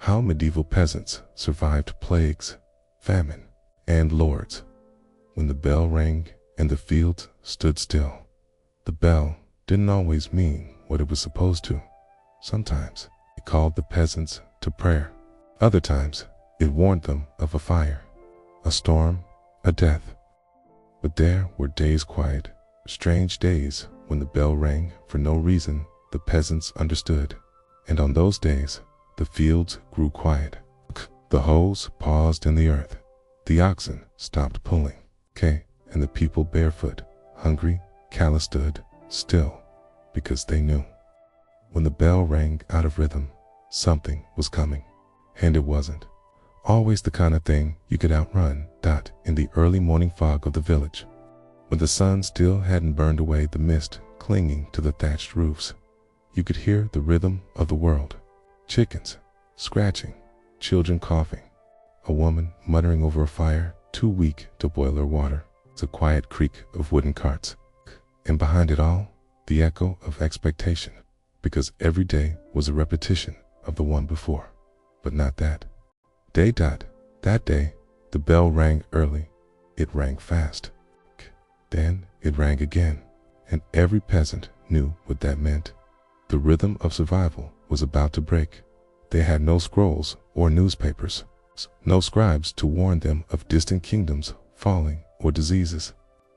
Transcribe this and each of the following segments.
How medieval peasants survived plagues, famine, and lords. When the bell rang and the fields stood still, the bell didn't always mean what it was supposed to. Sometimes it called the peasants to prayer. Other times it warned them of a fire, a storm, a death. But there were days quiet, strange days when the bell rang for no reason the peasants understood. And on those days, the fields grew quiet. The hoes paused in the earth. The oxen stopped pulling. And the people barefoot, hungry, callous stood still because they knew. When the bell rang out of rhythm, something was coming. And it wasn't always the kind of thing you could outrun. In the early morning fog of the village, when the sun still hadn't burned away the mist clinging to the thatched roofs, you could hear the rhythm of the world. Chickens scratching, children coughing, a woman muttering over a fire too weak to boil her water. It's a quiet creak of wooden carts. And behind it all, the echo of expectation, because every day was a repetition of the one before. But not that day. That day, the bell rang early. It rang fast. Then it rang again, and every peasant knew what that meant. The rhythm of survival was about to break. They had no scrolls or newspapers, no scribes to warn them of distant kingdoms falling or diseases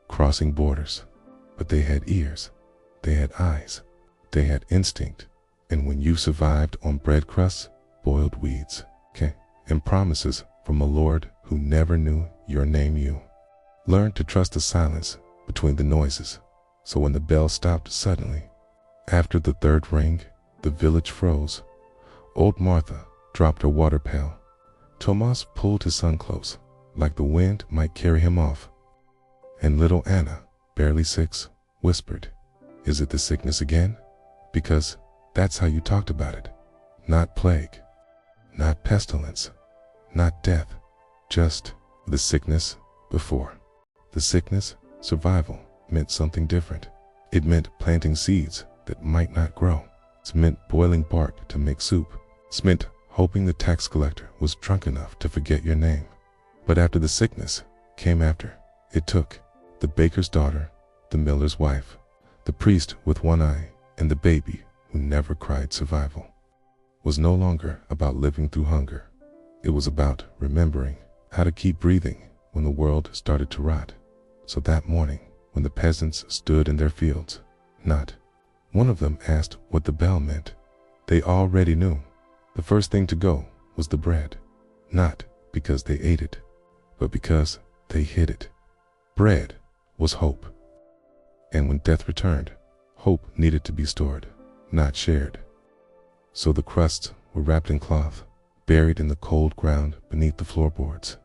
crossing borders. But they had ears, they had eyes, they had instinct. And when you survived on bread crusts, boiled weeds, and promises from a Lord who never knew your name, you learned to trust the silence between the noises. So when the bell stopped suddenly, after the third ring, the village froze. Old Martha dropped her water pail. Tomas pulled his son close, like the wind might carry him off. And little Anna, barely 6, whispered, "Is it the sickness again?" Because that's how you talked about it. Not plague, not pestilence, not death, just the sickness before. The sickness, survival, meant something different. It meant planting seeds that might not grow. It meant boiling bark to make soup. It meant hoping the tax collector was drunk enough to forget your name. But after the sickness came it took the baker's daughter, the miller's wife, the priest with one eye, and the baby who never cried. Survival was no longer about living through hunger. It was about remembering how to keep breathing when the world started to rot. So that morning, when the peasants stood in their fields, not one of them asked what the bell meant. They already knew. The first thing to go was the bread, not because they ate it, but because they hid it. Bread was hope. And when death returned, hope needed to be stored, not shared. So the crusts were wrapped in cloth, buried in the cold ground beneath the floorboards,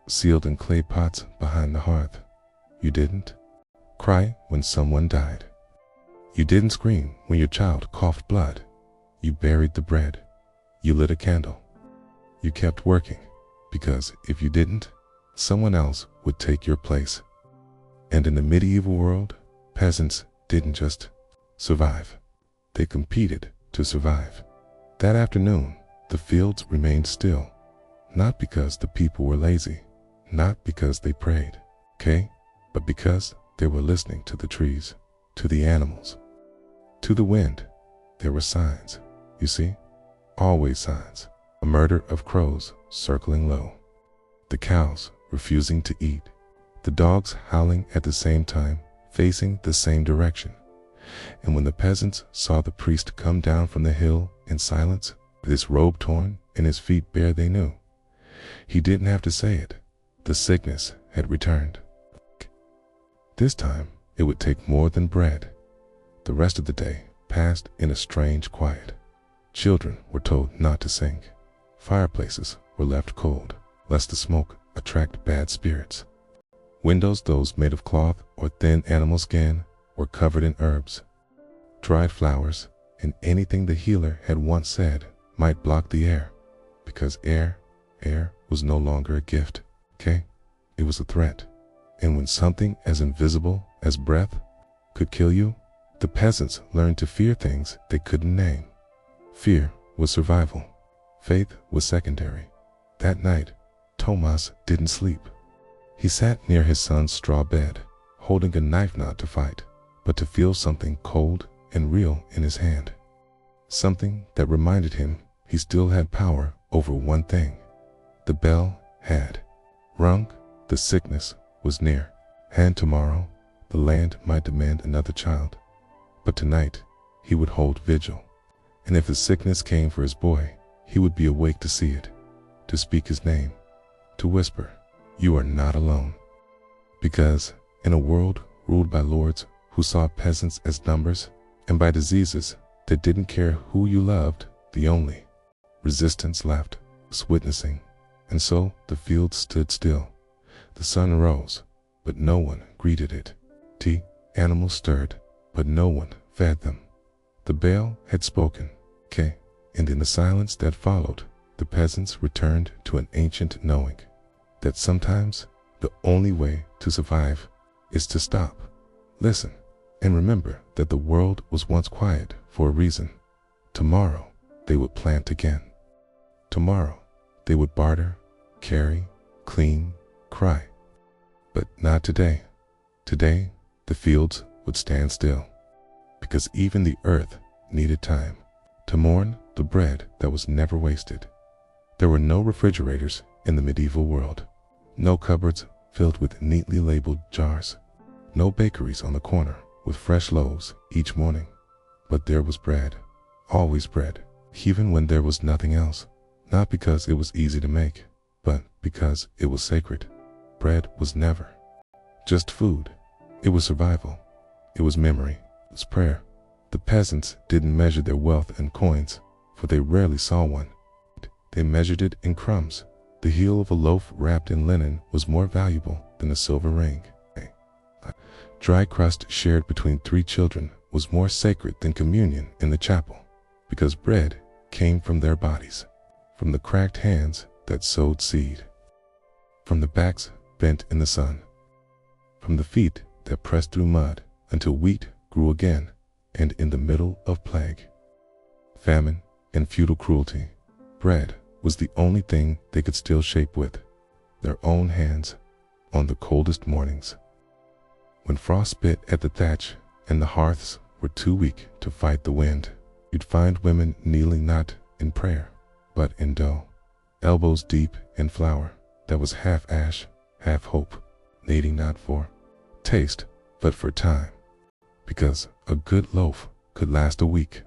sealed in clay pots behind the hearth. You didn't cry when someone died. You didn't scream when your child coughed blood. You buried the bread. You lit a candle. You kept working, because if you didn't, someone else would take your place. And in the medieval world, peasants didn't just survive. They competed to survive. That afternoon, the fields remained still, not because the people were lazy, not because they prayed, but because they were listening to the trees, to the animals, to the wind. There were signs, you see, always signs. A murder of crows circling low, the cows refusing to eat, the dogs howling at the same time, facing the same direction. And when the peasants saw the priest come down from the hill in silence, with his robe torn and his feet bare, they knew. He didn't have to say it. The sickness had returned. This time, it would take more than bread. The rest of the day passed in a strange quiet. Children were told not to sing. Fireplaces were left cold, lest the smoke attract bad spirits. Windows, those made of cloth or thin animal skin, were covered in herbs, dried flowers, and anything the healer had once said might block the air, because air was no longer a gift, It was a threat. And when something as invisible as breath could kill you, the peasants learned to fear things they couldn't name. Fear was survival. Faith was secondary. That night, Thomas didn't sleep. He sat near his son's straw bed, holding a knife not to fight, but to feel something cold and real in his hand. Something that reminded him he still had power over one thing. The bell had rung, the sickness was near, and tomorrow the land might demand another child. But tonight he would hold vigil, and if the sickness came for his boy, he would be awake to see it, to speak his name, to whisper, "You are not alone." Because in a world ruled by lords who saw peasants as numbers, and by diseases that didn't care who you loved, the only resistance left was witnessing. And so the field stood still. The sun rose, but no one greeted it. Animals stirred, but no one fed them. The bell had spoken, and in the silence that followed, the peasants returned to an ancient knowing that sometimes the only way to survive is to stop, listen, and remember that the world was once quiet for a reason. Tomorrow they would plant again. Tomorrow they would barter, carry, clean, cry. But not today. Today the fields would stand still, because even the earth needed time to mourn the bread that was never wasted. There were no refrigerators in the medieval world, no cupboards filled with neatly labeled jars, no bakeries on the corner with fresh loaves each morning. But there was bread, always bread, even when there was nothing else, not because it was easy to make, but because it was sacred. Bread was never just food. It was survival. It was memory. It was prayer. The peasants didn't measure their wealth in coins, for they rarely saw one. They measured it in crumbs. The heel of a loaf wrapped in linen was more valuable than a silver ring. Dry crust shared between 3 children was more sacred than communion in the chapel, because bread came from their bodies, from the cracked hands that sowed seed, from the backs bent in the sun, from the feet that pressed through mud until wheat grew again, and in the middle of plague, famine, and feudal cruelty, bread was the only thing they could still shape with their own hands on the coldest mornings. When frost bit at the thatch and the hearths were too weak to fight the wind, you'd find women kneeling not in prayer, but in dough, elbows deep in flour that was half ash, half hope, kneading not for taste, but for time. Because a good loaf could last a week,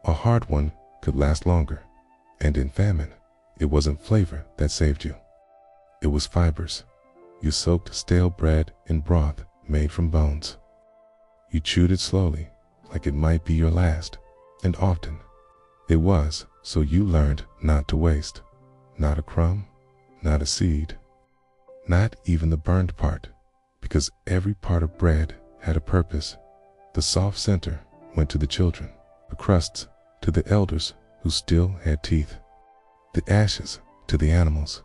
a hard one could last longer, and in famine, it wasn't flavor that saved you. It was fibers. You soaked stale bread in broth made from bones. You chewed it slowly, like it might be your last, and often it was, so you learned not to waste. Not a crumb, not a seed, not even the burned part, because every part of bread had a purpose. The soft center went to the children, the crusts to the elders who still had teeth, the ashes to the animals,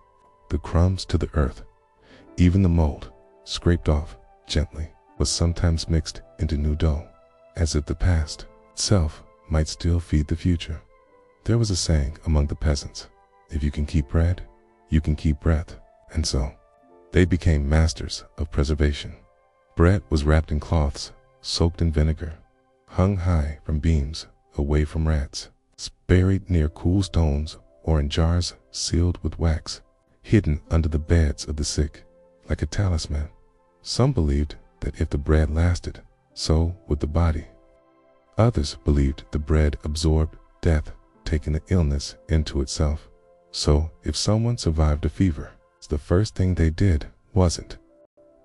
the crumbs to the earth. Even the mold, scraped off gently, was sometimes mixed into new dough, as if the past itself might still feed the future. There was a saying among the peasants, if you can keep bread, you can keep breath, and so they became masters of preservation. Bread was wrapped in cloths, soaked in vinegar, hung high from beams, away from rats, buried near cool stones or in jars sealed with wax, hidden under the beds of the sick, like a talisman. Some believed that if the bread lasted, so would the body. Others believed the bread absorbed death, taking the illness into itself. So if someone survived a fever, the first thing they did wasn't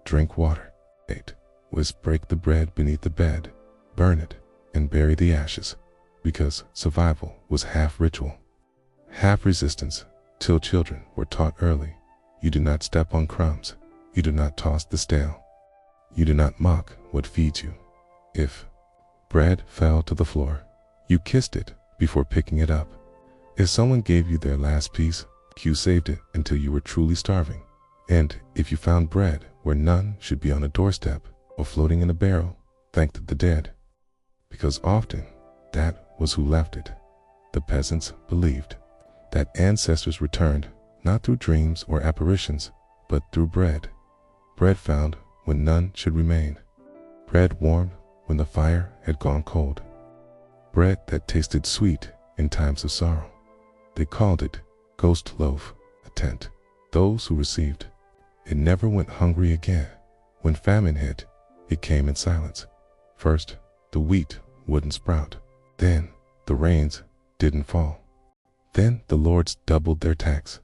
drink water. It was break the bread beneath the bed, burn it, and bury the ashes, because survival was half ritual, half resistance, till children were taught early. You do not step on crumbs. You do not toss the stale. You do not mock what feeds you. If bread fell to the floor, you kissed it before picking it up. If someone gave you their last piece, you saved it until you were truly starving. And if you found bread where none should be on a doorstep or floating in a barrel, thanked the dead. Because often that was who left it. The peasants believed that ancestors returned not through dreams or apparitions, but through bread. Bread found when none should remain. Bread warmed when the fire had gone cold. Bread that tasted sweet in times of sorrow. They called it ghost loaf, a tent. Those who received it never went hungry again. When famine hit, it came in silence. First, the wheat wouldn't sprout. Then, the rains didn't fall. Then the lords doubled their tax,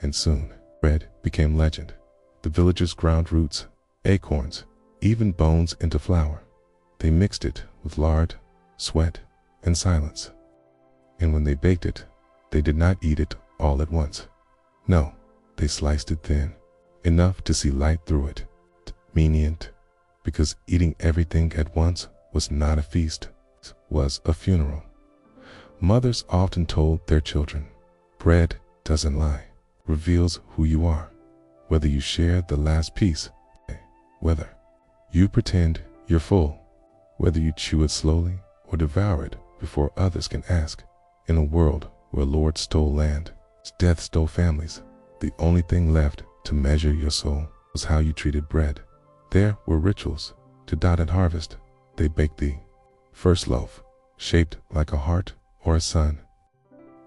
and soon bread became legend. The villagers ground roots, acorns, even bones into flour. They mixed it with lard, sweat, and silence. And when they baked it, they did not eat it all at once. No, they sliced it thin, enough to see light through it. Lenient, because eating everything at once was not a feast, was a funeral. Mothers often told their children, bread doesn't lie, reveals who you are, whether you share the last piece, whether you pretend you're full, whether you chew it slowly or devour it before others can ask. In a world where lords stole land, death stole families, the only thing left to measure your soul was how you treated bread. There were rituals. To dot at harvest, they baked the first loaf, shaped like a heart or a sun.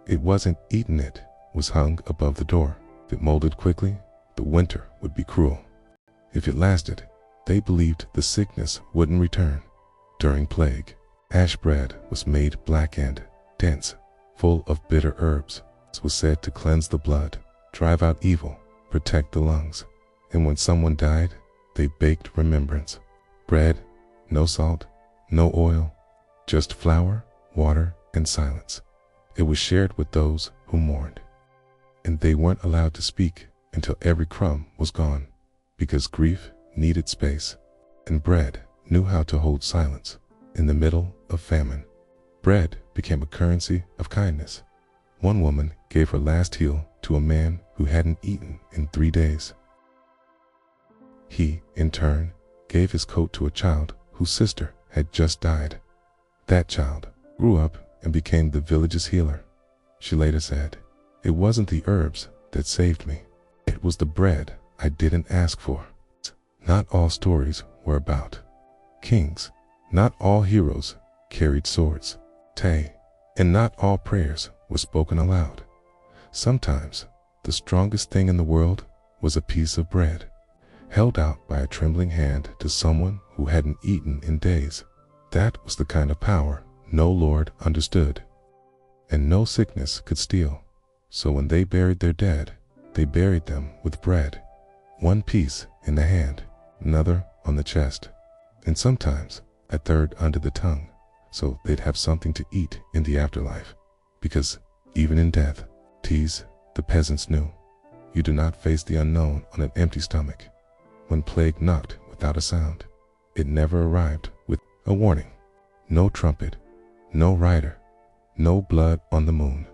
It wasn't eaten, it was hung above the door. If it molded quickly, the winter would be cruel. If it lasted, they believed the sickness wouldn't return. During plague, ash bread was made black and dense, full of bitter herbs. It was said to cleanse the blood, drive out evil, protect the lungs. And when someone died, they baked remembrance. Bread, no salt, no oil, just flour, water, and silence. It was shared with those who mourned. And they weren't allowed to speak until every crumb was gone, because grief needed space, and bread knew how to hold silence in the middle of famine. Bread became a currency of kindness. One woman gave her last heel to a man who hadn't eaten in 3 days. He, in turn, gave his coat to a child whose sister had just died. That child grew up and became the village's healer. She later said, "It wasn't the herbs that saved me. It was the bread I didn't ask for." Not all stories were about kings. Not all heroes carried swords. And not all prayers were spoken aloud. Sometimes the strongest thing in the world was a piece of bread, held out by a trembling hand to someone who hadn't eaten in days. That was the kind of power no lord understood, and no sickness could steal. So when they buried their dead, they buried them with bread, one piece in the hand, another on the chest, and sometimes a third under the tongue, so they'd have something to eat in the afterlife. Because even in death, the peasants knew, you do not face the unknown on an empty stomach. When plague knocked without a sound, it never arrived with a warning. No trumpet, no rider, no blood on the moon.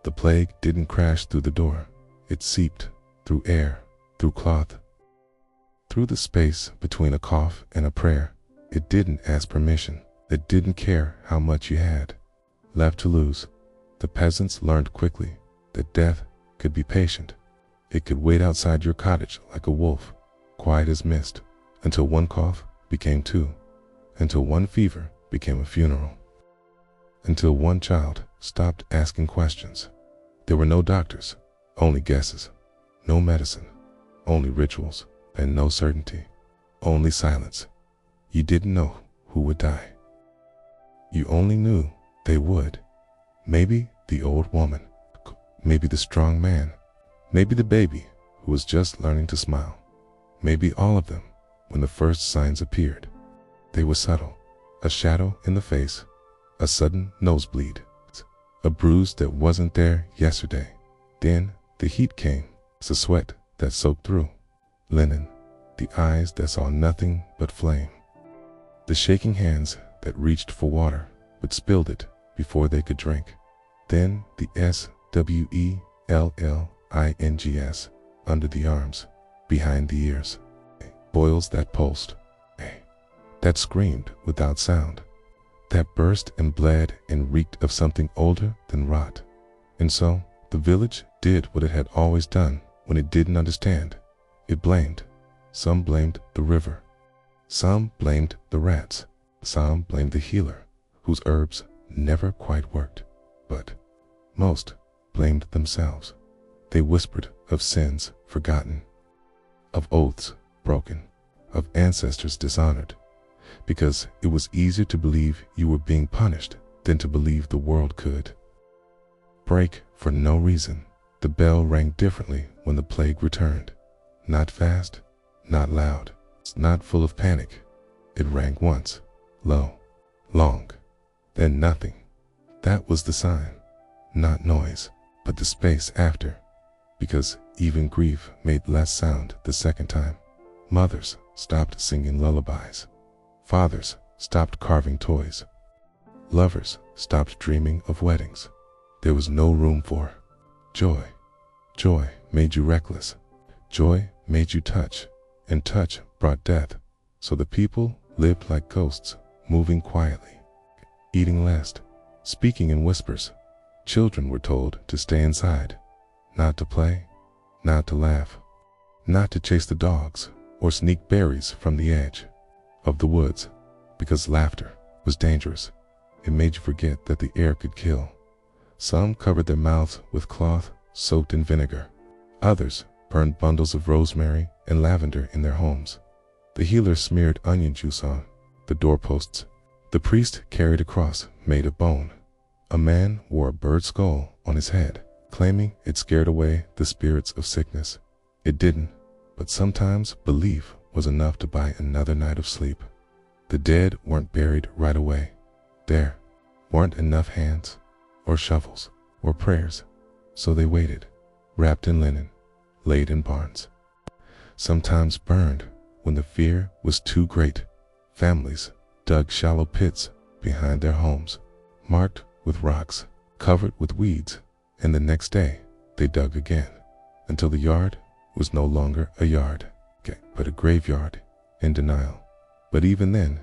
The plague didn't crash through the door. It seeped through air, through cloth, through the space between a cough and a prayer. It didn't ask permission. It didn't care how much you had left to lose. The peasants learned quickly that death could be patient. It could wait outside your cottage like a wolf, quiet as mist, until one cough became two, until one fever became a funeral, until one child stopped asking questions. There were no doctors, only guesses, no medicine, only rituals, and no certainty, only silence. You didn't know who would die. You only knew they would. Maybe the old woman, maybe the strong man, maybe the baby who was just learning to smile, maybe all of them when the first signs appeared. They were subtle, a shadow in the face, a sudden nosebleed, a bruise that wasn't there yesterday. Then the heat came, the sweat that soaked through linen, the eyes that saw nothing but flame, the shaking hands that reached for water but spilled it before they could drink. Then the swellings under the arms, behind the ears, boils that pulsed, that screamed without sound, that burst and bled and reeked of something older than rot. And so The village did what it had always done when it didn't understand. It blamed. Some blamed the river. Some blamed the rats. Some blamed the healer, whose herbs never quite worked. But most blamed themselves. They whispered of sins forgotten, of oaths broken, of ancestors dishonored, because it was easier to believe you were being punished than to believe the world could break for no reason. The bell rang differently when the plague returned. Not fast, not loud, not full of panic. It rang once, low, long, then nothing. That was the sign. Not noise, but the space after, because even grief made less sound the second time. Mothers stopped singing lullabies. Fathers stopped carving toys. Lovers stopped dreaming of weddings. There was no room for joy. Joy made you reckless. Joy made you touch, and touch brought death. So the people lived like ghosts, moving quietly, eating last, speaking in whispers. Children were told to stay inside, not to play, not to laugh, not to chase the dogs or sneak berries from the edge of the woods, because laughter was dangerous. It made you forget that the air could kill. Some covered their mouths with cloth soaked in vinegar. Others burned bundles of rosemary and lavender in their homes. The healer smeared onion juice on the doorposts. The priest carried a cross made of bone. A man wore a bird skull on his head, claiming it scared away the spirits of sickness. It didn't, but sometimes belief was enough to buy another night of sleep. The dead weren't buried right away. There weren't enough hands, or shovels, or prayers, so they waited, wrapped in linen, laid in barns. Sometimes burned when the fear was too great. Families dug shallow pits behind their homes, marked with rocks, covered with weeds, and the next day they dug again, until the yard was no longer a yard, but a graveyard in denial. But even then,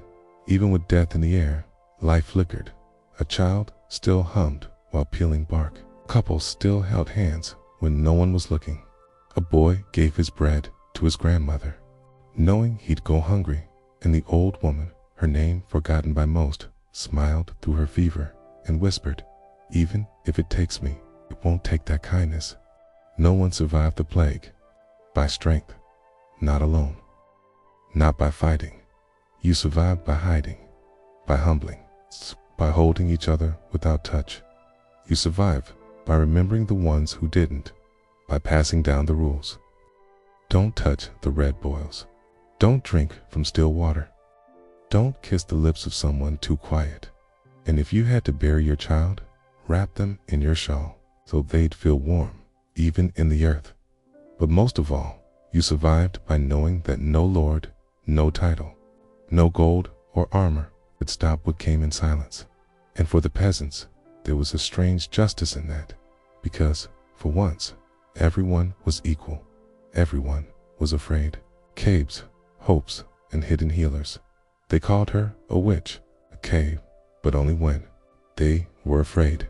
even with death in the air, life flickered. A child still hummed while peeling bark. Couples still held hands when no one was looking. A boy gave his bread to his grandmother, knowing he'd go hungry, and the old woman, her name forgotten by most, smiled through her fever and whispered, "Even if it takes me, it won't take that kindness." No one survived the plague by strength, not alone, not by fighting. You survived by hiding, by humbling, by holding each other without touch. You survived by remembering the ones who didn't, by passing down the rules. Don't touch the red boils. Don't drink from still water. Don't kiss the lips of someone too quiet. And if you had to bury your child, wrap them in your shawl so they'd feel warm, even in the earth. But most of all, you survived by knowing that no lord, no title, no gold or armor could stop what came in silence. And for the peasants, there was a strange justice in that, because, for once, everyone was equal. Everyone was afraid. Caves, hopes, and hidden healers. They called her a witch, a cave, but only when they were afraid.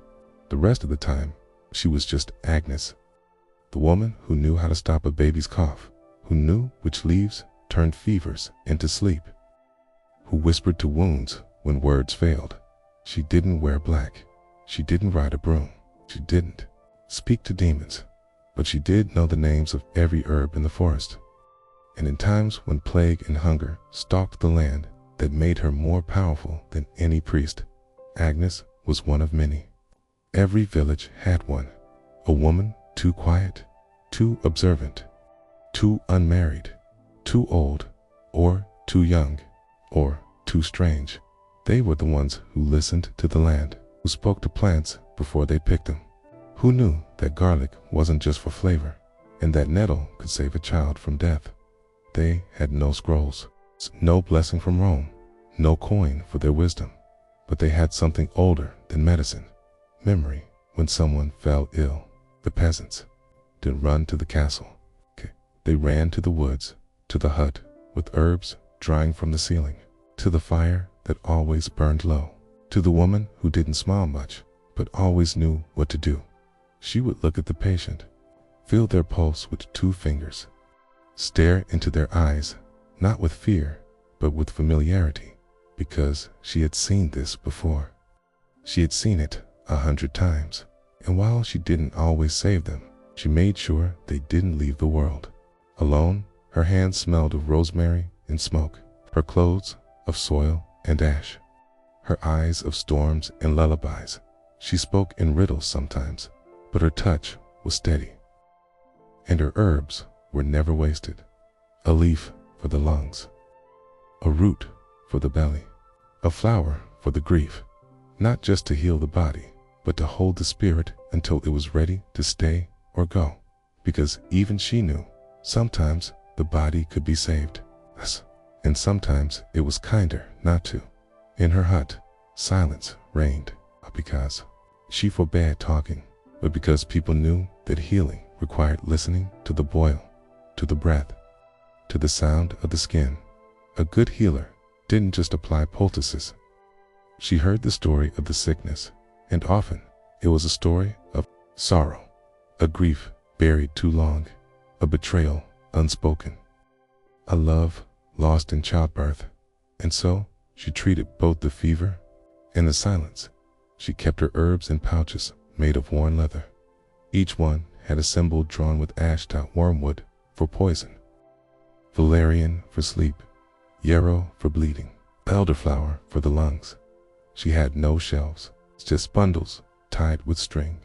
The rest of the time, she was just Agnes, the woman who knew how to stop a baby's cough, who knew which leaves turned fevers into sleep, who whispered to wounds when words failed. She didn't wear black. She didn't ride a broom. She didn't speak to demons, but she did know the names of every herb in the forest. And in times when plague and hunger stalked the land, that made her more powerful than any priest, Agnes was one of many. Every village had one, a woman too quiet, too observant, too unmarried, too old, or too young, or too strange. They were the ones who listened to the land, who spoke to plants before they picked them, who knew that garlic wasn't just for flavor, and that nettle could save a child from death. They had no scrolls, no blessing from Rome, no coin for their wisdom, but they had something older than medicine, memory. When someone fell ill, the peasants didn't run to the castle. They ran to the woods, to the hut with herbs drying from the ceiling, to the fire that always burned low, to the woman who didn't smile much but always knew what to do. She would look at the patient, feel their pulse with 2 fingers, stare into their eyes, not with fear, but with familiarity, because she had seen this before. She had seen it 100 times, and while she didn't always save them, she made sure they didn't leave the world. Alone, her hands smelled of rosemary and smoke, her clothes of soil and ash, her eyes of storms and lullabies. She spoke in riddles sometimes, but her touch was steady. And her herbs were never wasted. A leaf for the lungs, a root for the belly, a flower for the grief, not just to heal the body, but to hold the spirit until it was ready to stay or go. Because even she knew, sometimes the body could be saved, and sometimes it was kinder not to. In her hut, silence reigned, not because she forbade talking, but because people knew that healing required listening to the boil, to the breath, to the sound of the skin. A good healer didn't just apply poultices. She heard the story of the sickness, and often it was a story of sorrow, a grief buried too long, a betrayal unspoken, a love lost in childbirth. And so she treated both the fever and the silence. She kept her herbs in pouches made of worn leather. Each one had a symbol drawn with ash-dot wormwood for poison, valerian for sleep, yarrow for bleeding, elderflower for the lungs. She had no shelves, just bundles tied with string,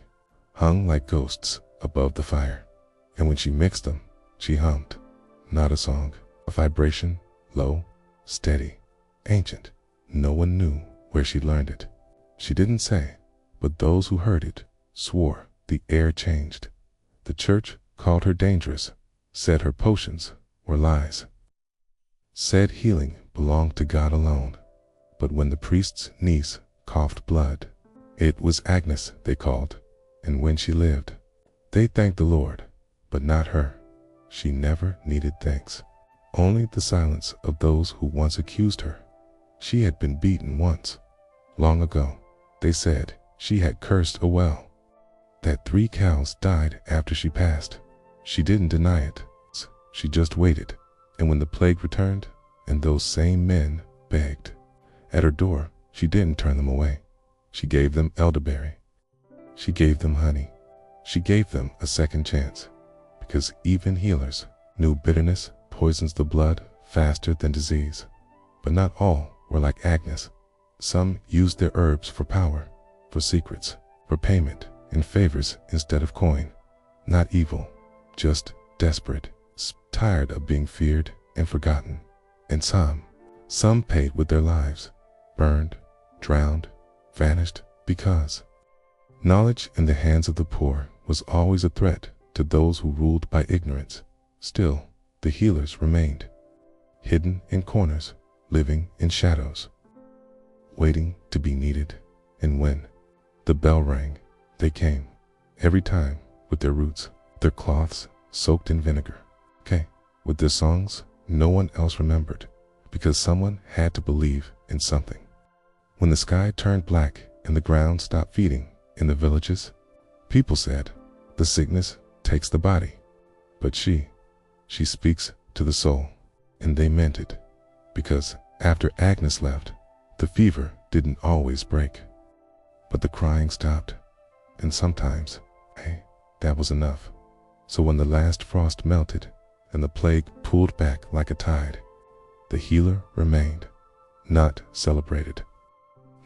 hung like ghosts above the fire. And when she mixed them, she hummed, not a song, a vibration, low, steady, ancient. No one knew where she learned it. She didn't say, but those who heard it swore the air changed. The church called her dangerous, said her potions were lies, said healing belonged to God alone. But when the priest's niece coughed blood, it was Agnes they called, and when she lived, they thanked the Lord, but not her. She never needed thanks, only the silence of those who once accused her. She had been beaten once, long ago. They said she had cursed a well, that 3 cows died after she passed. She didn't deny it. She just waited, and when the plague returned, and those same men begged at her door, she didn't turn them away. She gave them elderberry. She gave them honey. She gave them a second chance, because even healers knew bitterness poisons the blood faster than disease. But not all were like Agnes. Some used their herbs for power, for secrets, for payment, and favors instead of coin. Not evil, just desperate, tired of being feared and forgotten. And some paid with their lives, burned, drowned, vanished, because knowledge in the hands of the poor was always a threat to those who ruled by ignorance. Still, the healers remained, hidden in corners, living in shadows, waiting to be needed. And when the bell rang, they came, every time with their roots, their cloths soaked in vinegar, with their songs no one else remembered, because someone had to believe in something. When the sky turned black and the ground stopped feeding in the villages, people said, the sickness takes the body, but she speaks to the soul. And they meant it, because after Agnes left, the fever didn't always break, but the crying stopped, and sometimes, that was enough. So when the last frost melted and the plague pulled back like a tide, the healer remained, not celebrated,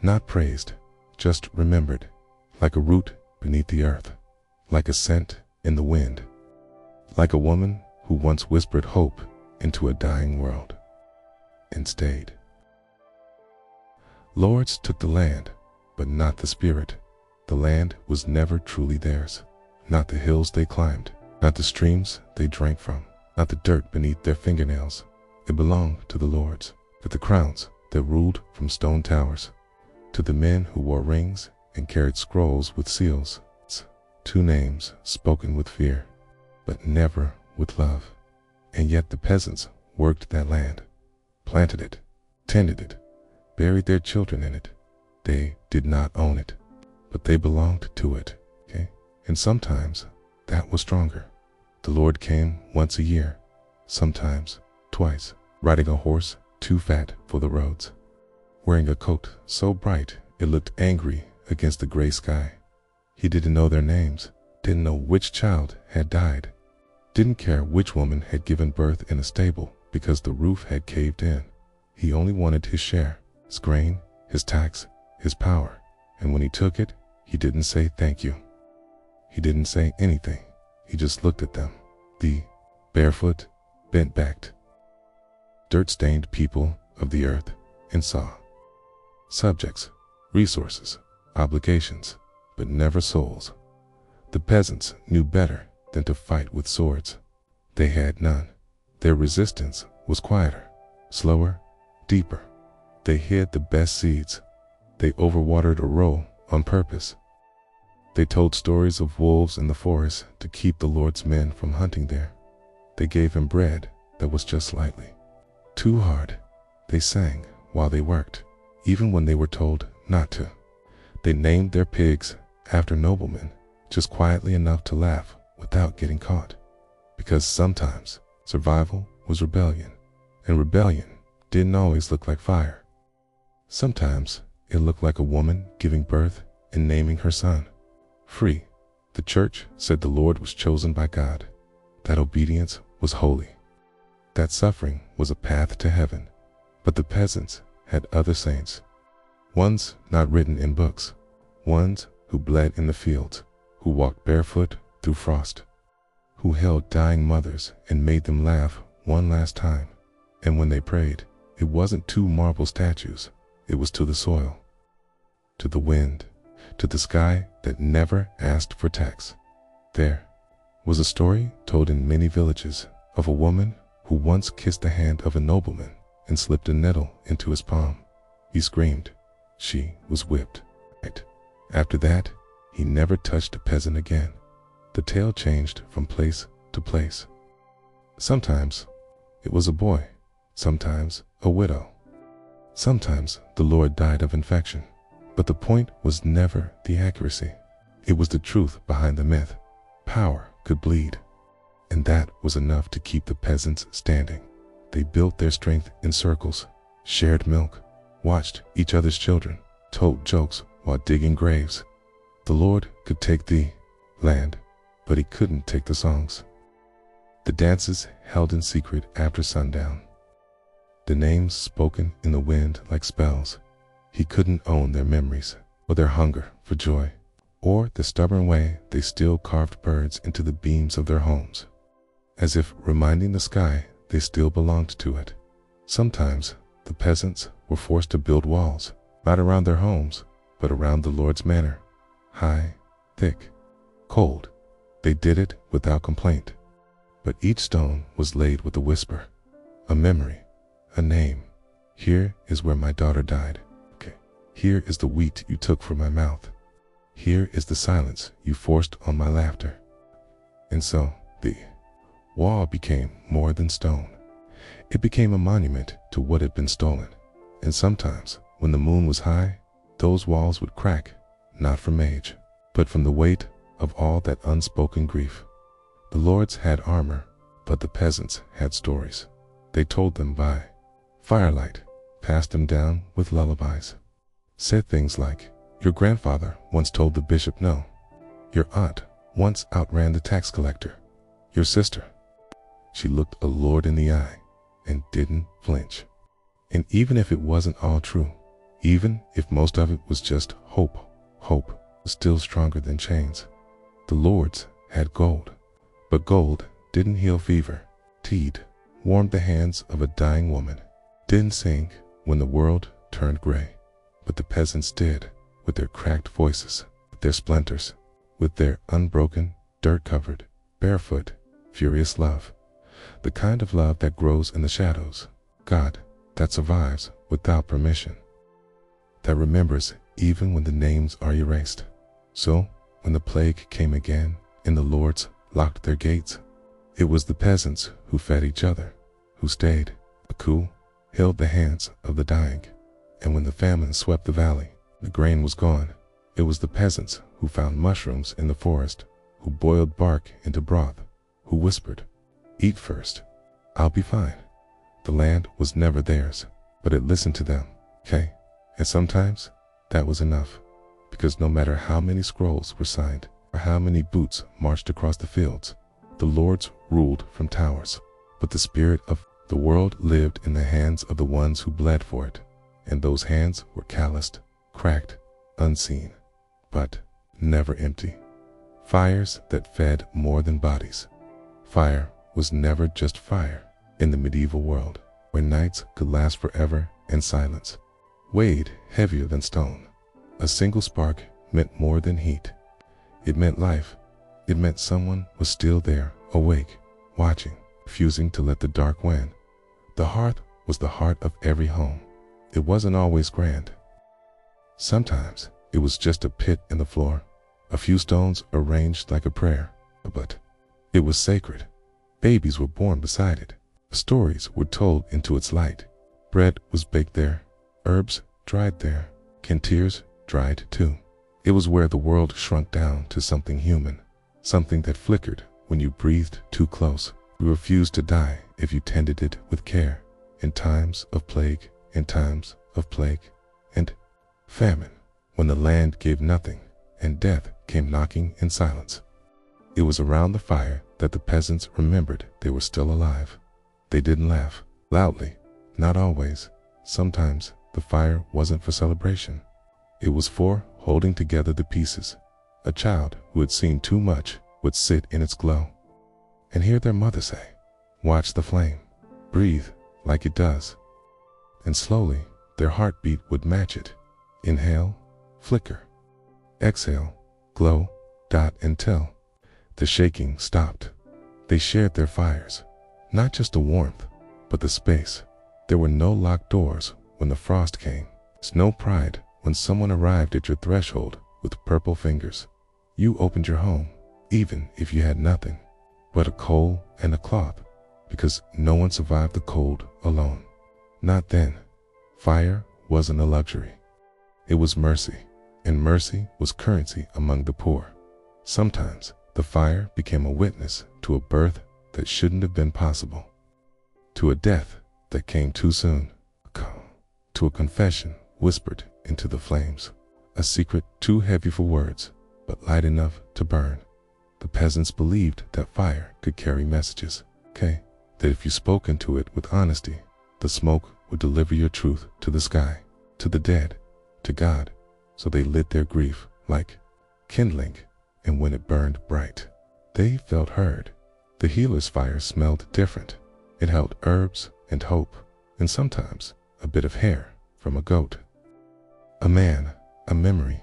not praised, just remembered, like a root beneath the earth, like a scent in the wind, like a woman who once whispered hope into a dying world and stayed. Lords took the land, but not the spirit. The land was never truly theirs, not the hills they climbed, not the streams they drank from, not the dirt beneath their fingernails. It belonged to the lords, to the crowns that ruled from stone towers, to the men who wore rings and carried scrolls with seals, 2 names spoken with fear, but never with love. And yet the peasants worked that land, planted it, tended it, buried their children in it. They did not own it, but they belonged to it, and sometimes that was stronger. The Lord came once a year, sometimes twice, riding a horse too fat for the roads, wearing a coat so bright it looked angry against the gray sky. He didn't know their names, didn't know which child had died, didn't care which woman had given birth in a stable because the roof had caved in. He only wanted his share, his grain, his tax, his power, and when he took it, he didn't say thank you. He didn't say anything. He just looked at them, the barefoot, bent-backed, dirt-stained people of the earth, and saw subjects, resources, obligations, but never souls. The peasants knew better than to fight with swords. They had none. Their resistance was quieter, slower, deeper. They hid the best seeds. They overwatered a row on purpose. They told stories of wolves in the forest to keep the Lord's men from hunting there. They gave him bread that was just slightly too hard. They sang while they worked, even when they were told not to. They named their pigs after noblemen, just quietly enough to laugh without getting caught. Because sometimes survival was rebellion, and rebellion didn't always look like fire. Sometimes it looked like a woman giving birth and naming her son. Free. The church said the Lord was chosen by God, that obedience was holy, that suffering was a path to heaven. But the peasants had other saints, ones not written in books, ones who bled in the fields, who walked barefoot through frost, who held dying mothers and made them laugh one last time. And when they prayed, it wasn't to marble statues, it was to the soil, to the wind, to the sky that never asked for tax. There was a story told in many villages of a woman who once kissed the hand of a nobleman and slipped a nettle into his palm. He screamed. She was whipped. After that, he never touched a peasant again. The tale changed from place to place. Sometimes it was a boy, sometimes a widow. Sometimes the Lord died of infection. But the point was never the accuracy. It was the truth behind the myth. Power could bleed, and that was enough to keep the peasants standing. They built their strength in circles, shared milk, watched each other's children, told jokes while digging graves. The Lord could take the land, but he couldn't take the songs. The dances held in secret after sundown. The names spoken in the wind like spells. He couldn't own their memories, or their hunger for joy, or the stubborn way they still carved birds into the beams of their homes, as if reminding the sky they still belonged to it. Sometimes the peasants were forced to build walls, not around their homes, but around the Lord's manor. High, thick, cold. They did it without complaint. But each stone was laid with a whisper, a memory, a name. Here is where my daughter died. Here is the wheat you took from my mouth. Here is the silence you forced on my laughter. And so the wall became more than stone. It became a monument to what had been stolen. And sometimes, when the moon was high, those walls would crack, not from age, but from the weight of all that unspoken grief. The lords had armor, but the peasants had stories. They told them by firelight, passed them down with lullabies. Said things like, your grandfather once told the bishop no. Your aunt once outran the tax collector. Your sister. She looked a lord in the eye and didn't flinch. And even if it wasn't all true, even if most of it was just hope was still stronger than chains. The lords had gold, but gold didn't heal fever. Teed warmed the hands of a dying woman, didn't sing when the world turned gray. But the peasants did, with their cracked voices, with their splinters, with their unbroken, dirt-covered, barefoot, furious love. The kind of love that grows in the shadows. God, that survives without permission. That remembers even when the names are erased. So, when the plague came again and the lords locked their gates, it was the peasants who fed each other, who stayed, who held the hands of the dying. And when the famine swept the valley, the grain was gone. It was the peasants who found mushrooms in the forest, who boiled bark into broth, who whispered, "Eat first. I'll be fine." The land was never theirs, but it listened to them, okay? And sometimes that was enough, because no matter how many scrolls were signed or how many boots marched across the fields, the lords ruled from towers. But the spirit of the world lived in the hands of the ones who bled for it, and those hands were calloused, cracked, unseen, but never empty. Fires that fed more than bodies. Fire was never just fire in the medieval world, where nights could last forever and silence weighed heavier than stone. A single spark meant more than heat. It meant life. It meant someone was still there, awake, watching, refusing to let the dark win. The hearth was the heart of every home. It wasn't always grand. Sometimes it was just a pit in the floor, a few stones arranged like a prayer, but it was sacred. Babies were born beside it. Stories were told into its light. Bread was baked there, herbs dried there, and tears dried too. It was where the world shrunk down to something human, something that flickered when you breathed too close. You refused to die if you tended it with care, in times of plague, in times of plague, and famine, when the land gave nothing and death came knocking in silence. It was around the fire that the peasants remembered they were still alive. They didn't laugh loudly, not always. Sometimes the fire wasn't for celebration. It was for holding together the pieces. A child who had seen too much would sit in its glow and hear their mother say, "Watch the flame, breathe like it does." And slowly their heartbeat would match it. Inhale, flicker. Exhale, glow, dot until the shaking stopped. They shared their fires, not just the warmth, but the space. There were no locked doors when the frost came. There's no pride when someone arrived at your threshold with purple fingers. You opened your home, even if you had nothing but a coal and a cloth, because no one survived the cold alone. Not then. Fire wasn't a luxury. It was mercy, and mercy was currency among the poor. Sometimes the fire became a witness to a birth that shouldn't have been possible, to a death that came too soon, to a confession whispered into the flames, a secret too heavy for words, but light enough to burn. The peasants believed that fire could carry messages, that if you spoke into it with honesty, the smoke would deliver your truth to the sky, to the dead, to God. So they lit their grief like kindling, and when it burned bright, they felt heard. The healer's fire smelled different. It held herbs and hope, and sometimes a bit of hair from a goat. A man, a memory.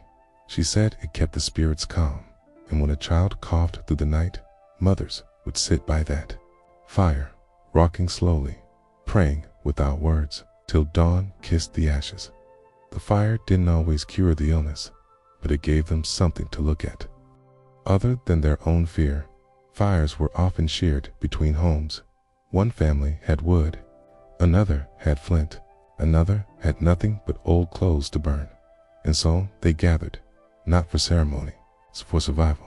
She said it kept the spirits calm, and when a child coughed through the night, mothers would sit by that fire, rocking slowly, praying without words, till dawn kissed the ashes. The fire didn't always cure the illness, but it gave them something to look at. Other than their own fear, fires were often shared between homes. One family had wood, another had flint, another had nothing but old clothes to burn. And so they gathered, not for ceremony, for survival.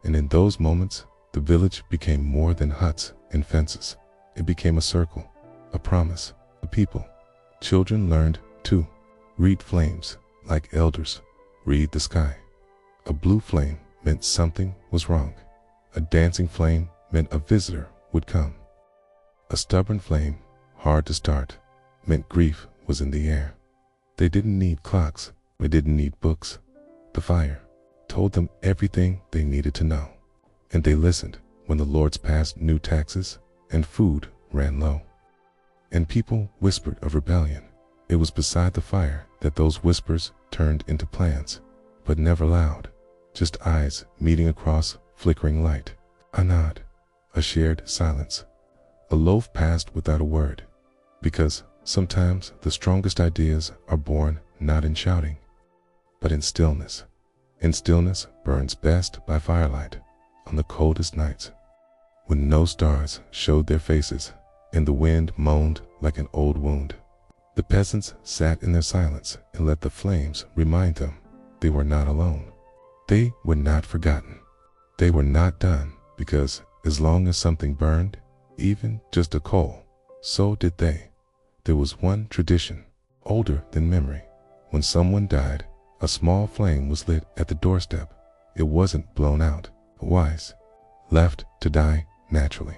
And in those moments, the village became more than huts and fences. It became a circle, a promise, a people. Children learned to read flames like elders read the sky. A blue flame meant something was wrong. A dancing flame meant a visitor would come. A stubborn flame, hard to start, meant grief was in the air. They didn't need clocks. They didn't need books. The fire told them everything they needed to know. And they listened when the lords passed new taxes and food ran low. And people whispered of rebellion. It was beside the fire that those whispers turned into plans, but never loud, just eyes meeting across flickering light. A nod, a shared silence. A loaf passed without a word, because sometimes the strongest ideas are born not in shouting, but in stillness. And stillness burns best by firelight on the coldest nights, when no stars showed their faces and the wind moaned like an old wound. The peasants sat in their silence and let the flames remind them they were not alone. They were not forgotten. they were not done, because as long as something burned, even just a coal, so did they. There was one tradition, older than memory. When someone died, a small flame was lit at the doorstep. It wasn't blown out, wise, left to die naturally.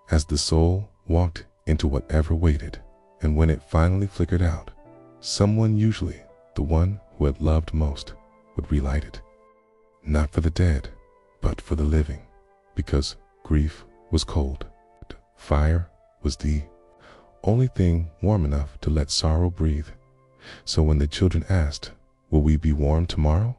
As the soul walked into whatever waited, and when it finally flickered out, someone, usually the one who had loved most, would relight it. Not for the dead, but for the living, because grief was cold. Fire was the only thing warm enough to let sorrow breathe. So when the children asked, "Will we be warm tomorrow?"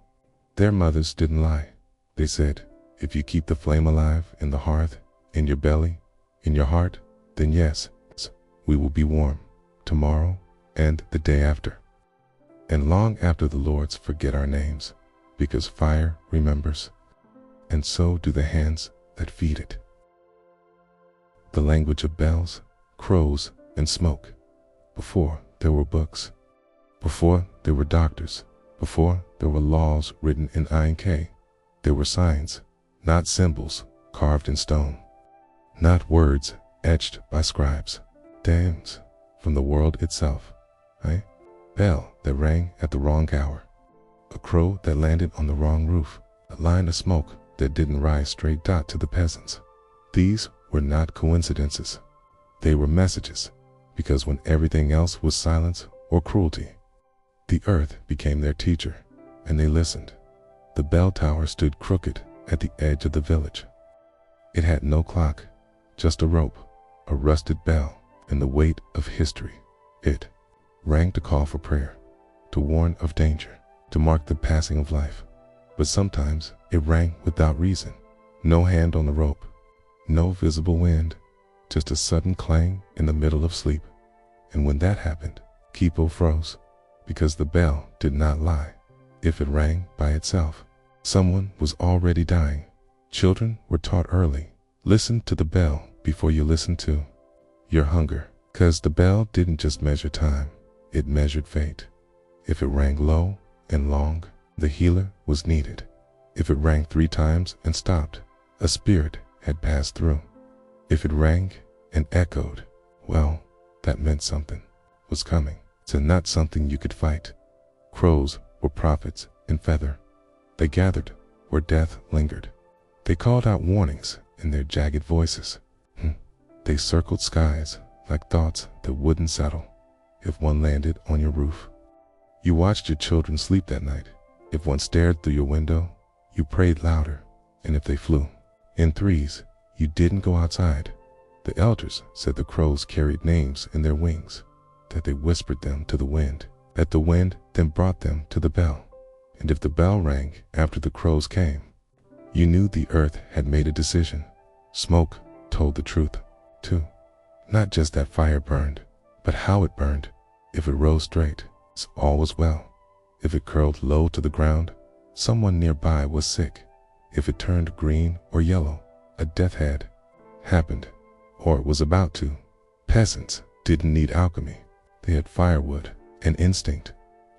their mothers didn't lie. They said, "If you keep the flame alive in the hearth, in your belly, in your heart, then yes, we will be warm tomorrow and the day after." And long after the Lords forget our names, because fire remembers, and so do the hands that feed it. The language of bells, crows, and smoke. Before there were books, before there were doctors, before there were laws written in ink, there were signs, not symbols carved in stone, not words etched by scribes. Damns from the world itself. Bell that rang at the wrong hour, a crow that landed on the wrong roof, a line of smoke that didn't rise straight to the peasants. These were not coincidences. They were messages, because when everything else was silence or cruelty, the earth became their teacher, and they listened. The bell tower stood crooked at the edge of the village. It had no clock, just a rope, a rusted bell, and the weight of history. It rang to call for prayer, to warn of danger, to mark the passing of life. But sometimes it rang without reason. No hand on the rope, no visible wind, just a sudden clang in the middle of sleep. And when that happened, Kipo froze, because the bell did not lie. If it rang by itself, someone was already dying. Children were taught early, listen to the bell before you listen to your hunger, because the bell didn't just measure time, it measured fate. If it rang low and long, the healer was needed. If it rang 3 times and stopped, a spirit had passed through. If it rang and echoed, well, that meant something was coming. So not something you could fight. Crows were prophets in feather. They gathered where death lingered. They called out warnings in their jagged voices. They circled skies like thoughts that wouldn't settle if one landed on your roof. You watched your children sleep that night. If one stared through your window, you prayed louder. And if they flew in threes, you didn't go outside. The elders said the crows carried names in their wings, that they whispered them to the wind, that the wind then brought them to the bell. And if the bell rang after the crows came, you knew the earth had made a decision. Smoke told the truth, too. Not just that fire burned, but how it burned. If it rose straight, all was well. If it curled low to the ground, someone nearby was sick. If it turned green or yellow, a death had happened, or it was about to. Peasants didn't need alchemy. They had firewood and instinct.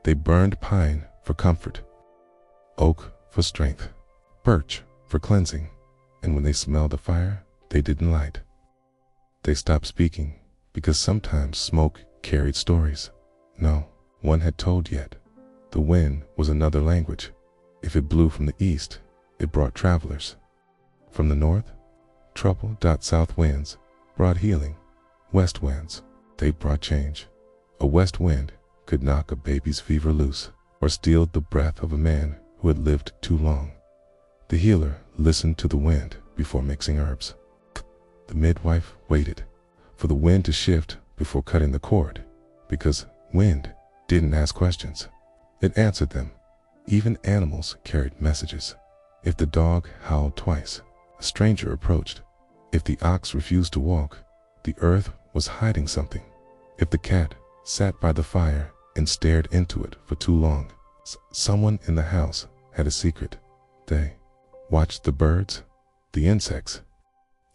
They burned pine for comfort, oak for strength, birch for cleansing. And when they smelled the fire, they didn't light. They stopped speaking, because sometimes smoke carried stories. No one had told yet. The wind was another language. If it blew from the east, it brought travelers. From the north, trouble. South winds brought healing. West winds, they brought change. A west wind could knock a baby's fever loose, or steal the breath of a man who had lived too long. The healer listened to the wind before mixing herbs. The midwife waited for the wind to shift before cutting the cord, because wind didn't ask questions. It answered them. Even animals carried messages. If the dog howled twice, a stranger approached. If the ox refused to walk, the earth was hiding something. If the cat sat by the fire and stared into it for too long, someone in the house had a secret. They watched the birds, the insects,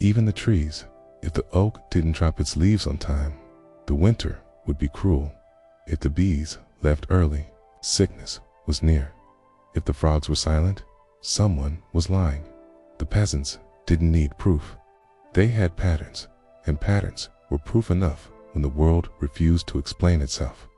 even the trees. If the oak didn't drop its leaves on time, the winter would be cruel. If the bees left early, sickness was near. If the frogs were silent, someone was lying. The peasants didn't need proof. They had patterns, and patterns were proof enough when the world refused to explain itself.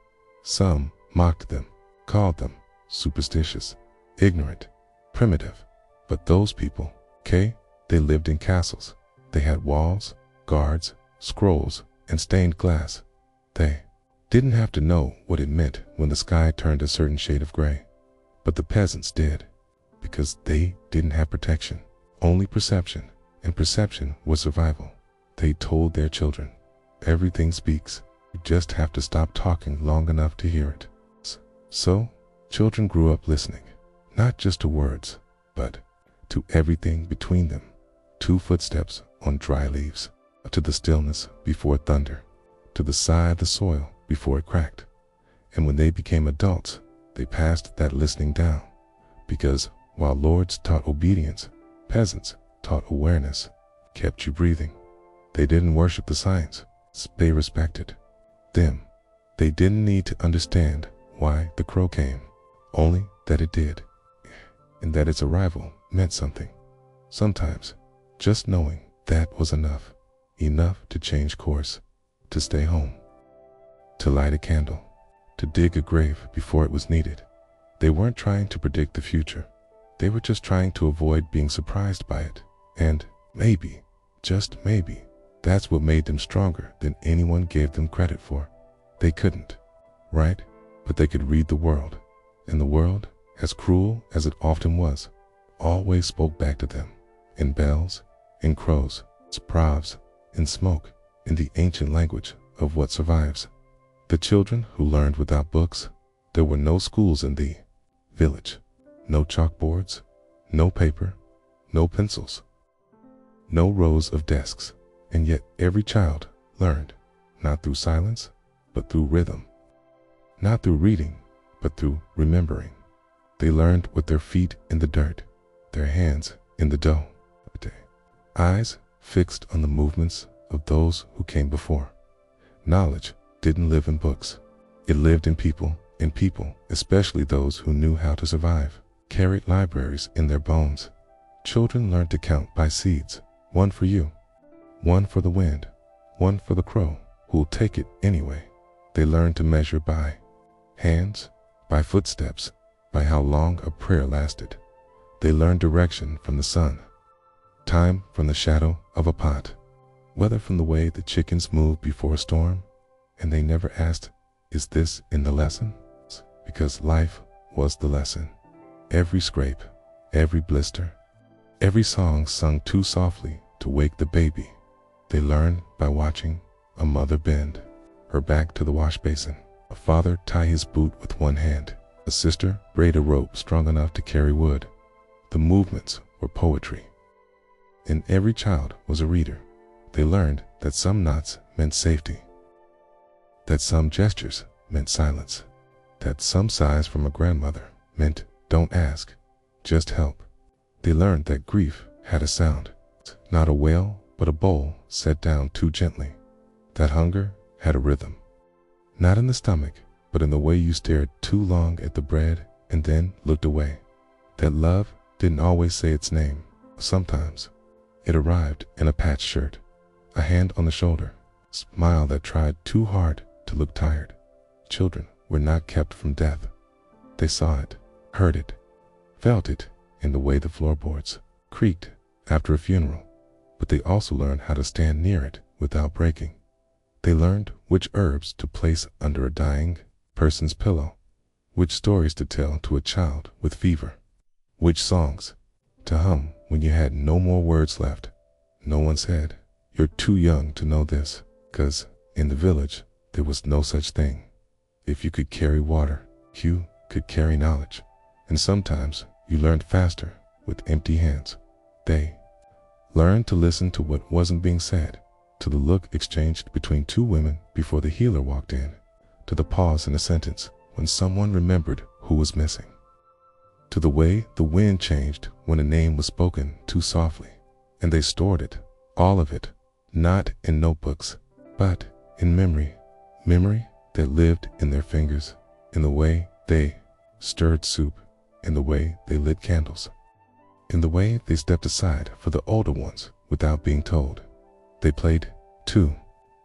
Some mocked them, called them superstitious, ignorant, primitive. But those people, they lived in castles. They had walls, guards, scrolls, and stained glass. They didn't have to know what it meant when the sky turned a certain shade of gray. But the peasants did, because they didn't have protection, only perception, and perception was survival. They told their children, everything speaks, you just have to stop talking long enough to hear it. So, children grew up listening, not just to words, but to everything between them. 2 footsteps on dry leaves, to the stillness before thunder, to the sigh of the soil before it cracked. And when they became adults, they passed that listening down, because while lords taught obedience, peasants taught awareness, kept you breathing. They didn't worship the signs, they respected them. They didn't need to understand why the crow came, only that it did, and that its arrival meant something. Sometimes, just knowing that was enough to change course, to stay home, to light a candle, to dig a grave before it was needed. They weren't trying to predict the future. They were just trying to avoid being surprised by it. And maybe, just maybe, that's what made them stronger than anyone gave them credit for. They couldn't write, but they could read the world. And the world, as cruel as it often was, always spoke back to them, in bells, in crows, spravs, in smoke, in the ancient language of what survives. The children who learned without books, there were no schools in the village, no chalkboards, no paper, no pencils, no rows of desks, and yet every child learned, not through silence, but through rhythm, not through reading, but through remembering. They learned with their feet in the dirt, their hands in the dough, eyes fixed on the movements of those who came before. Knowledge didn't live in books. It lived in people, especially those who knew how to survive, carried libraries in their bones. Children learned to count by seeds, one for you, one for the wind, one for the crow who'll take it anyway. They learned to measure by hands, by footsteps, by how long a prayer lasted. They learned direction from the sun, time from the shadow of a pot, weather from the way the chickens moved before a storm. And they never asked, is this in the lesson? Because life was the lesson. Every scrape, every blister, every song sung too softly to wake the baby. They learned by watching a mother bend her back to the wash basin, a father tie his boot with one hand, a sister braid a rope strong enough to carry wood. The movements were poetry. And every child was a reader. They learned that some knots meant safety, that some gestures meant silence, that some sighs from a grandmother meant don't ask, just help. They learned that grief had a sound, not a wail, but a bowl set down too gently. That hunger had a rhythm, not in the stomach, but in the way you stared too long at the bread and then looked away. That love didn't always say its name. Sometimes it arrived in a patched shirt, a hand on the shoulder, a smile that tried too hard to look tired. Children were not kept from death. They saw it, heard it, felt it in the way the floorboards creaked after a funeral, but they also learned how to stand near it without breaking. They learned which herbs to place under a dying person's pillow, which stories to tell to a child with fever, which songs to hum when you had no more words left. No one said, you're too young to know this, 'cause in the village there was no such thing. If you could carry water, you could carry knowledge. And sometimes you learned faster with empty hands. They learned to listen to what wasn't being said, to the look exchanged between two women before the healer walked in, to the pause in a sentence when someone remembered who was missing, to the way the wind changed when a name was spoken too softly. And they stored it, all of it, not in notebooks, but in memory. Memory that lived in their fingers, in the way they stirred soup, in the way they lit candles, in the way they stepped aside for the older ones without being told. They played, too,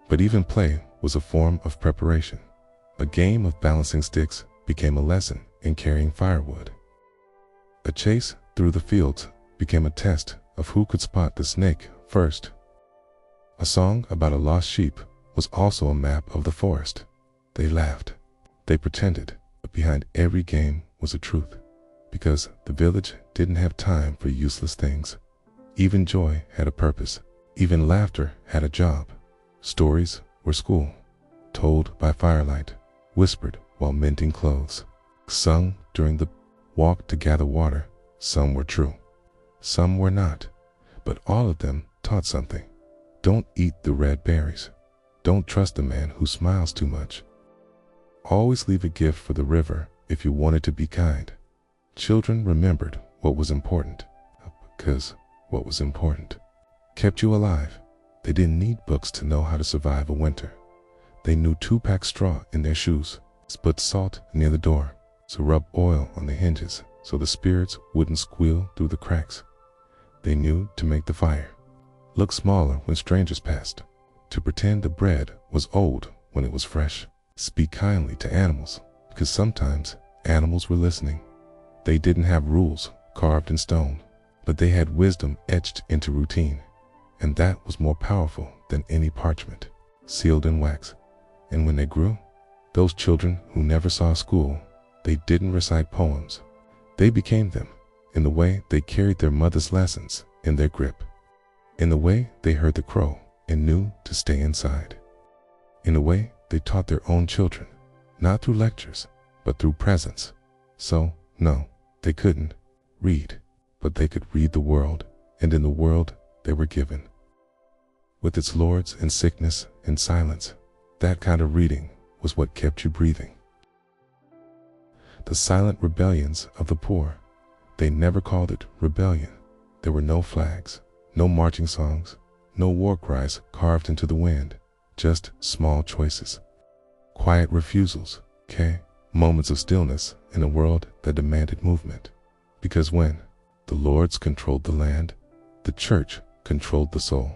but even play was a form of preparation. A game of balancing sticks became a lesson in carrying firewood. A chase through the fields became a test of who could spot the snake first. A song about a lost sheep was also a map of the forest. They laughed. They pretended, but behind every game was a truth, because the village didn't have time for useless things. Even joy had a purpose. Even laughter had a job. Stories were school, told by firelight, whispered while mending clothes, sung during the walk to gather water. Some were true, some were not, but all of them taught something. Don't eat the red berries. Don't trust the man who smiles too much. Always leave a gift for the river if you wanted to be kind. Children remembered what was important, because what was important kept you alive. They didn't need books to know how to survive a winter. They knew to pack straw in their shoes, put salt near the door, to rub oil on the hinges so the spirits wouldn't squeal through the cracks. They knew to make the fire look smaller when strangers passed, to pretend the bread was old when it was fresh. Speak kindly to animals, because sometimes animals were listening. They didn't have rules carved in stone, but they had wisdom etched into routine, and that was more powerful than any parchment, sealed in wax. And when they grew, those children who never saw school, they didn't recite poems. They became them, in the way they carried their mother's lessons in their grip, in the way they heard the crow and knew to stay inside, in the way they taught their own children, not through lectures, but through presence. So, no, they couldn't read, but they could read the world, and in the world they were given, with its lords and sickness and silence. That kind of reading was what kept you breathing. The silent rebellions of the poor, they never called it rebellion. There were no flags, no marching songs, no war cries carved into the wind, just small choices, quiet refusals, moments of stillness in a world that demanded movement. Because when the lords controlled the land, the church controlled the soul,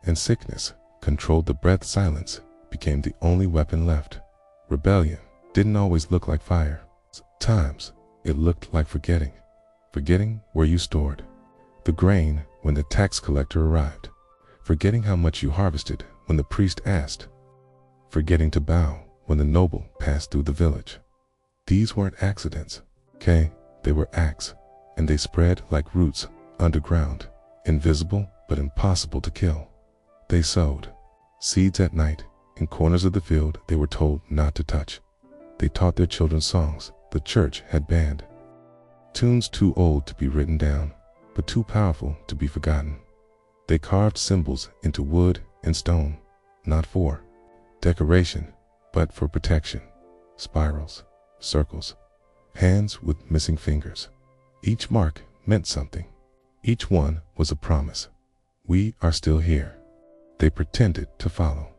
and sickness controlled the breath. Silence became the only weapon left. Rebellion didn't always look like fire. Sometimes it looked like forgetting where you stored the grain when the tax collector arrived, forgetting how much you harvested when the priest asked, forgetting to bow when the noble passed through the village. These weren't accidents, they were acts, and they spread like roots underground, invisible but impossible to kill. They sowed seeds at night in corners of the field they were told not to touch. They taught their children songs the church had banned, tunes too old to be written down, but too powerful to be forgotten. They carved symbols into wood and stone, not for decoration, but for protection. Spirals, circles, hands with missing fingers. Each mark meant something. Each one was a promise. We are still here. They pretended to follow.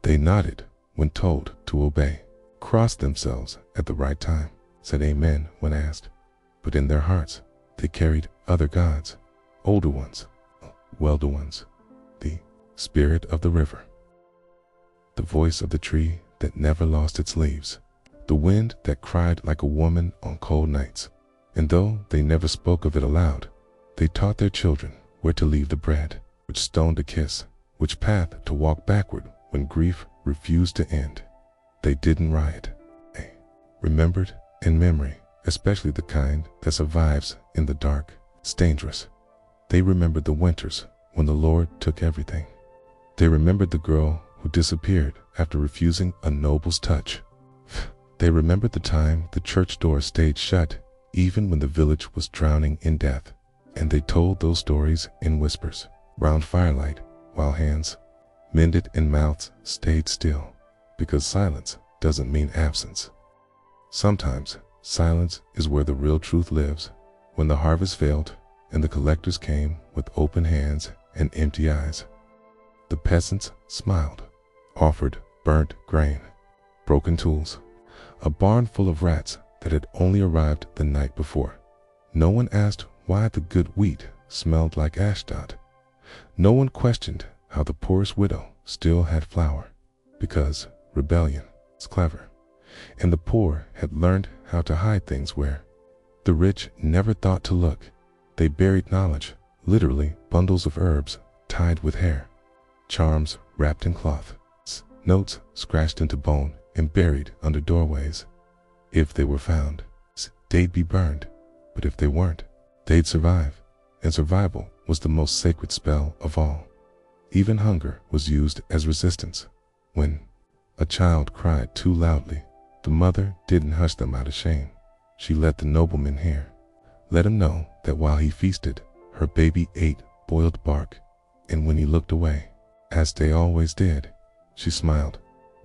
They nodded when told to obey, crossed themselves at the right time, said amen when asked, but in their hearts they carried other gods, older ones, wilder ones, the spirit of the river, the voice of the tree that never lost its leaves, the wind that cried like a woman on cold nights. And though they never spoke of it aloud, they taught their children where to leave the bread, which stone to kiss, which path to walk backward when grief refused to end. They didn't riot. They remembered in memory, especially the kind that survives in the dark. It's dangerous. They remembered the winters when the Lord took everything. They remembered the girl who disappeared after refusing a noble's touch. They remembered the time the church door stayed shut even when the village was drowning in death. And they told those stories in whispers, round firelight, while hands mended and mouths stayed still, because silence doesn't mean absence. Sometimes silence is where the real truth lives. When the harvest failed and the collectors came with open hands and empty eyes, the peasants smiled, offered burnt grain, broken tools, a barn full of rats that had only arrived the night before. No one asked why the good wheat smelled like Ashdod. No one questioned how the poorest widow still had flour, because rebellion is clever, and the poor had learned how to hide things where the rich never thought to look. They buried knowledge, literally bundles of herbs tied with hair, charms wrapped in cloth, notes scratched into bone and buried under doorways. If they were found, they'd be burned, but if they weren't, they'd survive, and survival was the most sacred spell of all. Even hunger was used as resistance. When a child cried too loudly, the mother didn't hush them out of shame. She let the nobleman hear, let him know that while he feasted, her baby ate boiled bark, and when he looked away, as they always did, she smiled,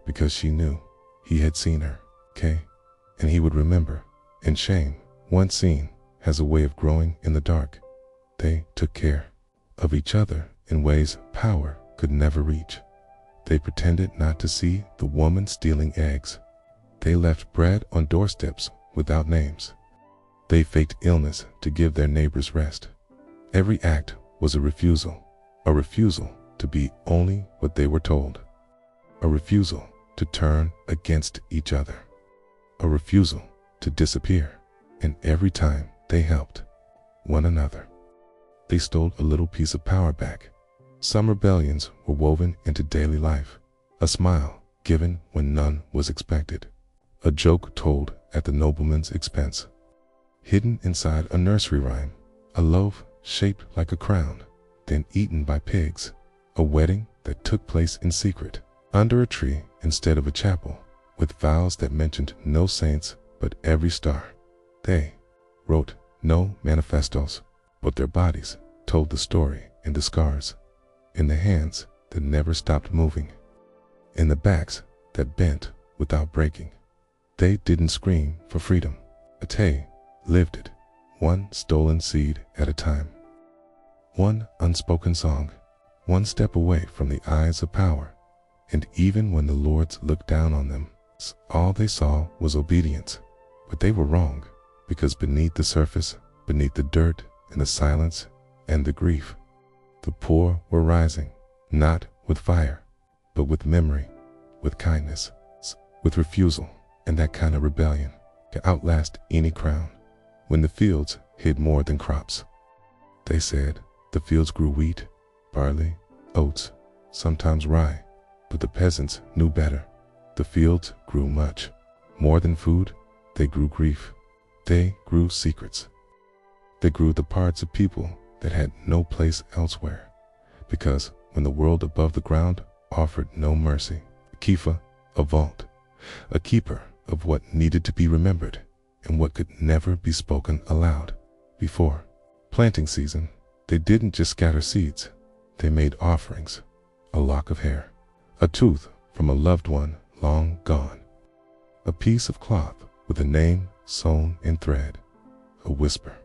because she knew he had seen her, and he would remember. And shame, once seen, has a way of growing in the dark. They took care of each other in ways power could never reach. They pretended not to see the woman stealing eggs. They left bread on doorsteps without names. They faked illness to give their neighbors rest. Every act was a refusal to be only what they were told, a refusal to turn against each other, a refusal to disappear. And every time they helped one another, they stole a little piece of power back. Some rebellions were woven into daily life, a smile given when none was expected, a joke told at the nobleman's expense, hidden inside a nursery rhyme, a loaf shaped like a crown, then eaten by pigs, a wedding that took place in secret, under a tree instead of a chapel, with vows that mentioned no saints but every star. They wrote no manifestos, but their bodies told the story in the scars, in the hands that never stopped moving, in the backs that bent without breaking. They didn't scream for freedom. They lived it, one stolen seed at a time, one unspoken song, one step away from the eyes of power. And even when the lords looked down on them, all they saw was obedience. But they were wrong, because beneath the surface, beneath the dirt and the silence and the grief, the poor were rising, not with fire, but with memory, with kindness, with refusal, and that kind of rebellion can outlast any crown. When the fields hid more than crops, they said the fields grew wheat, barley, oats, sometimes rye, but the peasants knew better. The fields grew much more than food. They grew grief. They grew secrets. They grew the parts of people that had no place elsewhere, because when the world above the ground offered no mercy, a kifa, a vault, a keeper of what needed to be remembered and what could never be spoken aloud. Before planting season, they didn't just scatter seeds. They made offerings, a lock of hair, a tooth from a loved one long gone, a piece of cloth with a name sewn in thread, a whisper.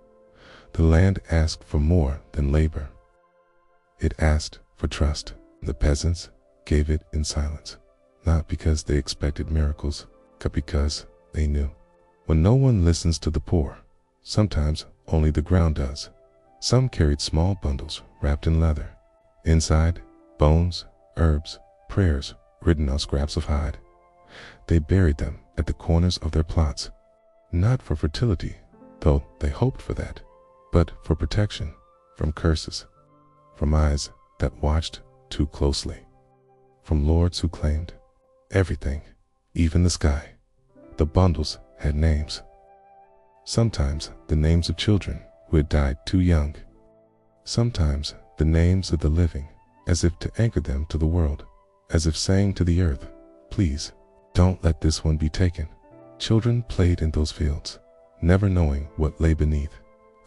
The land asked for more than labor. It asked for trust. The peasants gave it in silence, not because they expected miracles, but because they knew. When no one listens to the poor, sometimes only the ground does. Some carried small bundles wrapped in leather. Inside, bones, herbs, prayers written on scraps of hide. They buried them at the corners of their plots, not for fertility, though they hoped for that, but for protection from curses, from eyes that watched too closely, from lords who claimed everything, even the sky. The bundles had names. Sometimes the names of children who had died too young. Sometimes the names of the living, as if to anchor them to the world, as if saying to the earth, please, don't let this one be taken. Children played in those fields, never knowing what lay beneath.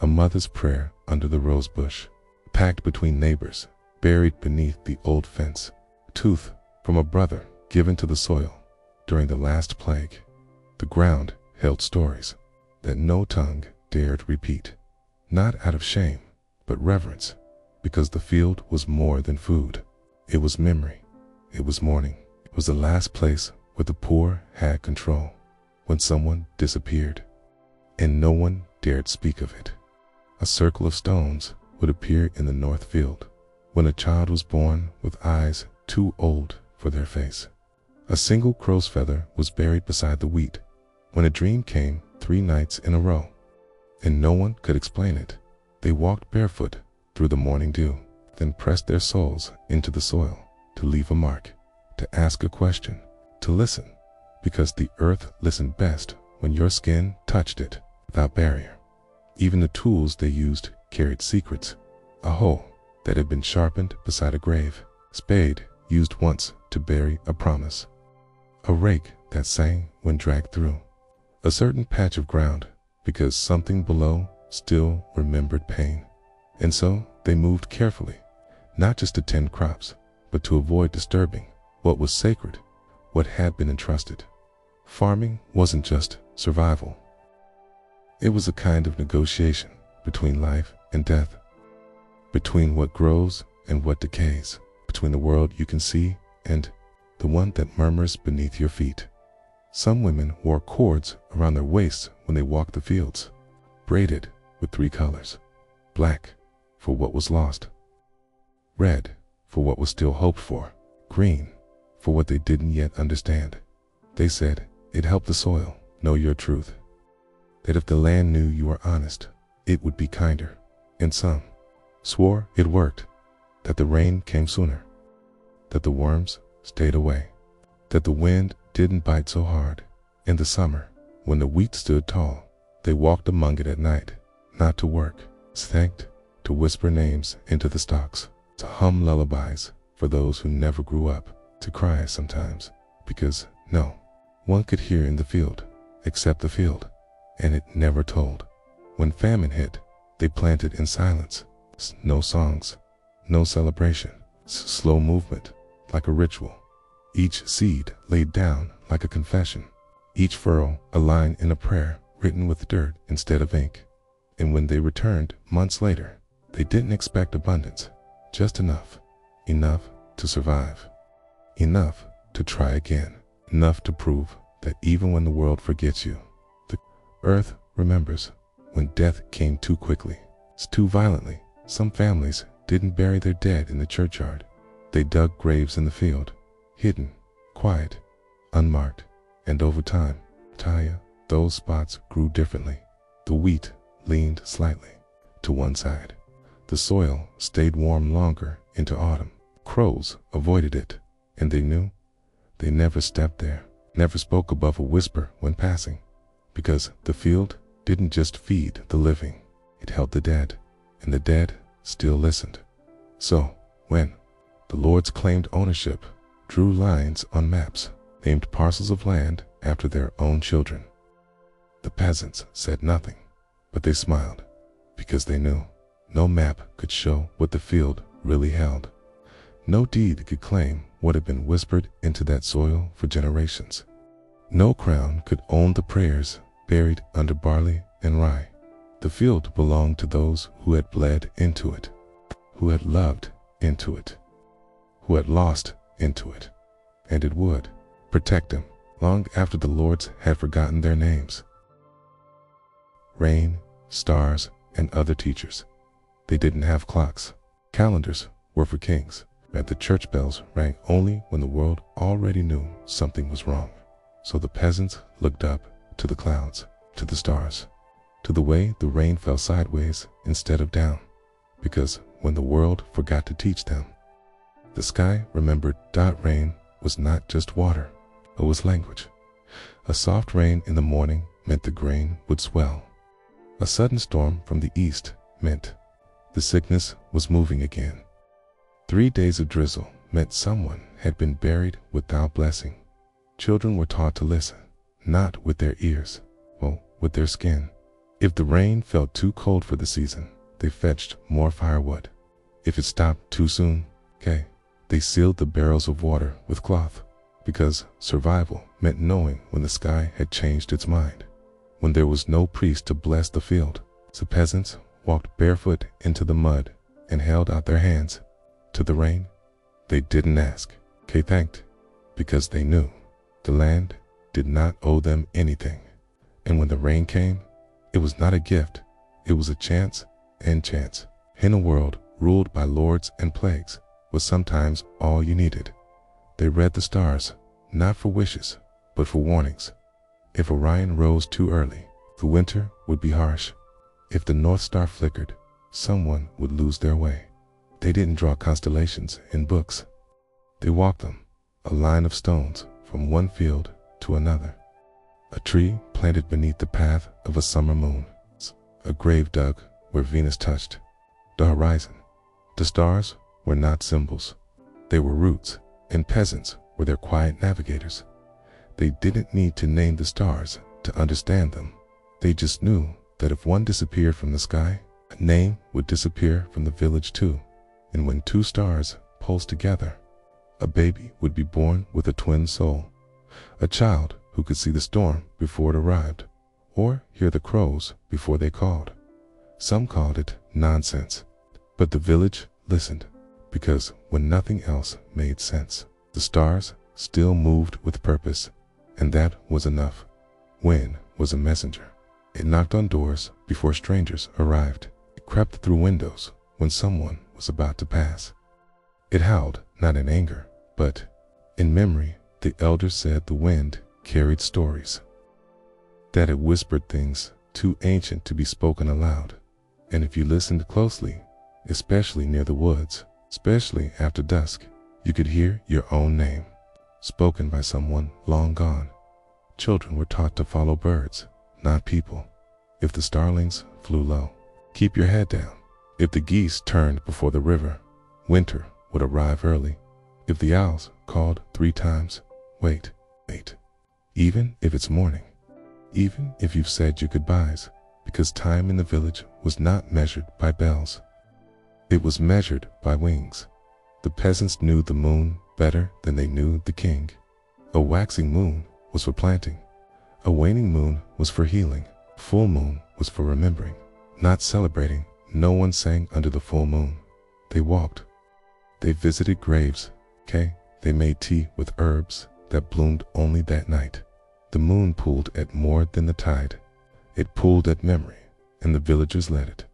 A mother's prayer under the rose bush, packed between neighbors, buried beneath the old fence. A tooth from a brother given to the soil during the last plague. The ground held stories that no tongue dared repeat, not out of shame, but reverence, because the field was more than food. It was memory. It was mourning. It was the last place where the poor had control, when someone disappeared, and no one dared speak of it. a circle of stones would appear in the north field. When a child was born with eyes too old for their face, a single crow's feather was buried beside the wheat. When a dream came 3 nights in a row, and no one could explain it, they walked barefoot through the morning dew, then pressed their soles into the soil to leave a mark, to ask a question, to listen, because the earth listened best when your skin touched it without barrier. Even the tools they used carried secrets: a hoe that had been sharpened beside a grave, spade used once to bury a promise, a rake that sang when dragged through a certain patch of ground because something below still remembered pain. And so they moved carefully, not just to tend crops, but to avoid disturbing what was sacred, what had been entrusted. Farming wasn't just survival. It was a kind of negotiation between life and death, between what grows and what decays, between the world you can see and the one that murmurs beneath your feet. Some women wore cords around their waists when they walked the fields, braided with 3 colors: black for what was lost, red for what was still hoped for, green for what they didn't yet understand. They said it helped the soil know your truth, that if the land knew you were honest, it would be kinder. And some swore it worked, that the rain came sooner, that the worms stayed away, that the wind didn't bite so hard. In the summer, when the wheat stood tall, they walked among it at night, not to work, thanked, to whisper names into the stalks, to hum lullabies for those who never grew up, to cry sometimes, because no one could hear in the field except the field, and it never told. When famine hit, they planted in silence, no songs, no celebration, slow movement like a ritual, each seed laid down like a confession, each furrow a line in a prayer written with dirt instead of ink. And when they returned months later, they didn't expect abundance, just enough to survive, enough to try again, enough to prove that even when the world forgets you, the earth remembers. When death came too quickly, too violently, some families didn't bury their dead in the churchyard. They dug graves in the field, hidden, quiet, unmarked, and over time, those spots grew differently. The wheat leaned slightly to one side. The soil stayed warm longer into autumn. Crows avoided it, and they knew they never stepped there, never spoke above a whisper when passing, because the field didn't just feed the living, it held the dead, and the dead still listened. So, when the lords claimed ownership, drew lines on maps, named parcels of land after their own children, the peasants said nothing, but they smiled, because they knew no map could show what the field really held. No deed could claim what had been whispered into that soil for generations. No crown could own the prayers buried under barley and rye. The field belonged to those who had bled into it, who had loved into it, who had lost into it, and it would protect them long after the lords had forgotten their names. Rain, stars, and other teachers. They didn't have clocks. Calendars were for kings, and the church bells rang only when the world already knew something was wrong. So the peasants looked up to the clouds, to the stars, to the way the rain fell sideways instead of down, because when the world forgot to teach them, the sky remembered rain was not just water, it was language. A soft rain in the morning meant the grain would swell. A sudden storm from the east meant the sickness was moving again. 3 days of drizzle meant someone had been buried without blessing. Children were taught to listen, not with their ears, but with their skin. If the rain felt too cold for the season, they fetched more firewood. If it stopped too soon, they sealed the barrels of water with cloth, because survival meant knowing when the sky had changed its mind. When there was no priest to bless the field, the peasants walked barefoot into the mud and held out their hands to the rain. They didn't ask, they thanked, because they knew the land did not owe them anything. And when the rain came, it was not a gift, it was a chance and chance. In a world ruled by lords and plagues was sometimes all you needed. They read the stars, not for wishes, but for warnings. If Orion rose too early, the winter would be harsh. If the North Star flickered, someone would lose their way. They didn't draw constellations in books. They walked them, a line of stones from one field to another. A tree planted beneath the path of a summer moon. A grave dug where Venus touched the horizon. The stars were not symbols. They were roots, and peasants were their quiet navigators. They didn't need to name the stars to understand them. They just knew that if one disappeared from the sky, a name would disappear from the village too. And when two stars pulsed together, a baby would be born with a twin soul, a child who could see the storm before it arrived, or hear the crows before they called. Some called it nonsense, but the village listened, because when nothing else made sense, the stars still moved with purpose, and that was enough. Wind was a messenger. It knocked on doors before strangers arrived. It crept through windows when someone was about to pass. It howled not in anger, but in memory. The elders said the wind carried stories, that it whispered things too ancient to be spoken aloud. And if you listened closely, especially near the woods, especially after dusk, you could hear your own name, spoken by someone long gone. Children were taught to follow birds, not people. If the starlings flew low, keep your head down. If the geese turned before the river, winter would arrive early. If the owls called 3 times, wait. Even if it's morning, even if you've said your goodbyes, because time in the village was not measured by bells. It was measured by wings. The peasants knew the moon better than they knew the king. A waxing moon was for planting. A waning moon was for healing. Full moon was for remembering, not celebrating. No one sang under the full moon. They walked. They visited graves. They made tea with herbs that bloomed only that night. The moon pulled at more than the tide. It pulled at memory, and the villagers led it.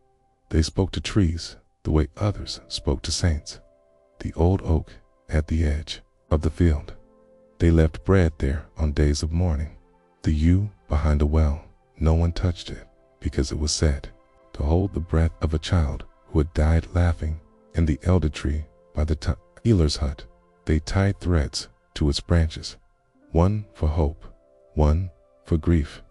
They spoke to trees the way others spoke to saints. The old oak at the edge of the field. They left bread there on days of mourning. The yew behind a well, no one touched it, because it was said to hold the breath of a child who had died laughing. And the elder tree by the healer's hut, they tied threads to its branches, one for hope, one for grief,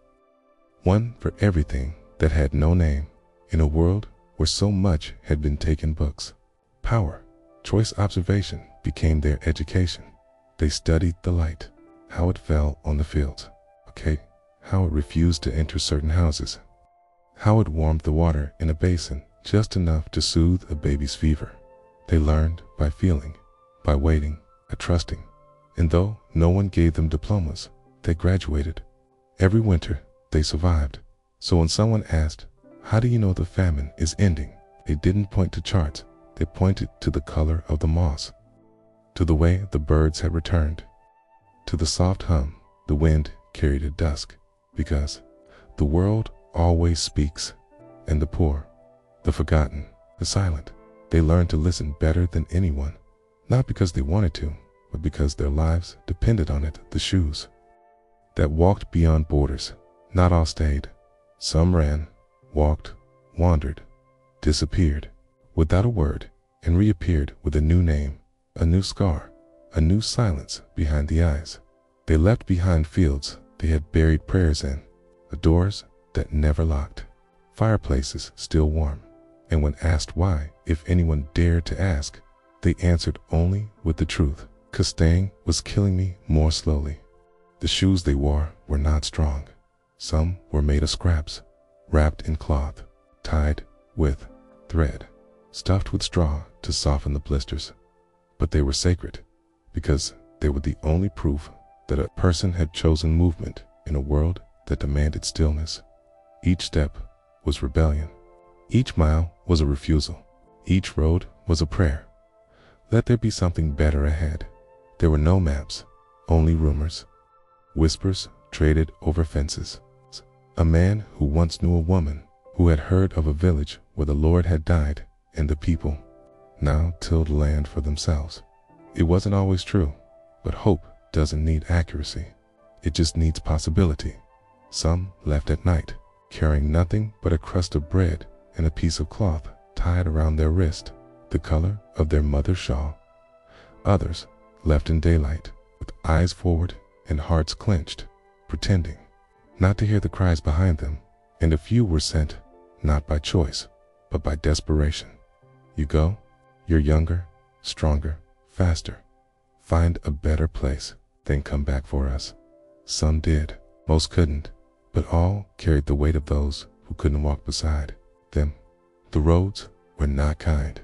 one for everything that had no name. In a world where so much had been taken books, power, choice observation became their education. They studied the light, how it fell on the fields, how it refused to enter certain houses, how it warmed the water in a basin just enough to soothe a baby's fever. They learned by feeling, by waiting, by trusting. And though no one gave them diplomas, they graduated. Every winter, they survived. So when someone asked, "How do you know the famine is ending?" they didn't point to charts. They pointed to the color of the moss, to the way the birds had returned, to the soft hum the wind carried at dusk. Because the world always speaks, and the poor, the forgotten, the silent, they learned to listen better than anyone, not because they wanted to, but because their lives depended on it. The shoes that walked beyond borders, not all stayed. Some ran, walked, wandered, disappeared without a word, and reappeared with a new name, a new scar, a new silence behind the eyes. They left behind fields they had buried prayers in, doors that never locked, fireplaces still warm. And when asked why, if anyone dared to ask, they answered only with the truth. 'Cause staying was killing me more slowly. The shoes they wore were not strong. Some were made of scraps, wrapped in cloth, tied with thread, stuffed with straw to soften the blisters. But they were sacred, because they were the only proof that a person had chosen movement in a world that demanded stillness. Each step was rebellion. Each mile was a refusal. Each road was a prayer. Let there be something better ahead. There were no maps, only rumors. Whispers traded over fences. A man who once knew a woman who had heard of a village where where the Lord had died and the people now tilled land for themselves. It wasn't always true, but hope doesn't need accuracy. It just needs possibility. Some left at night, carrying nothing but a crust of bread and a piece of cloth tied around their wrist, the color of their mother's shawl. Others left in daylight, with eyes forward and hearts clenched, pretending not to hear the cries behind them, and a few were sent, not by choice, but by desperation. You go, you're younger, stronger, faster. Find a better place, then come back for us. Some did, most couldn't, but all carried the weight of those who couldn't walk beside them. The roads were not kind.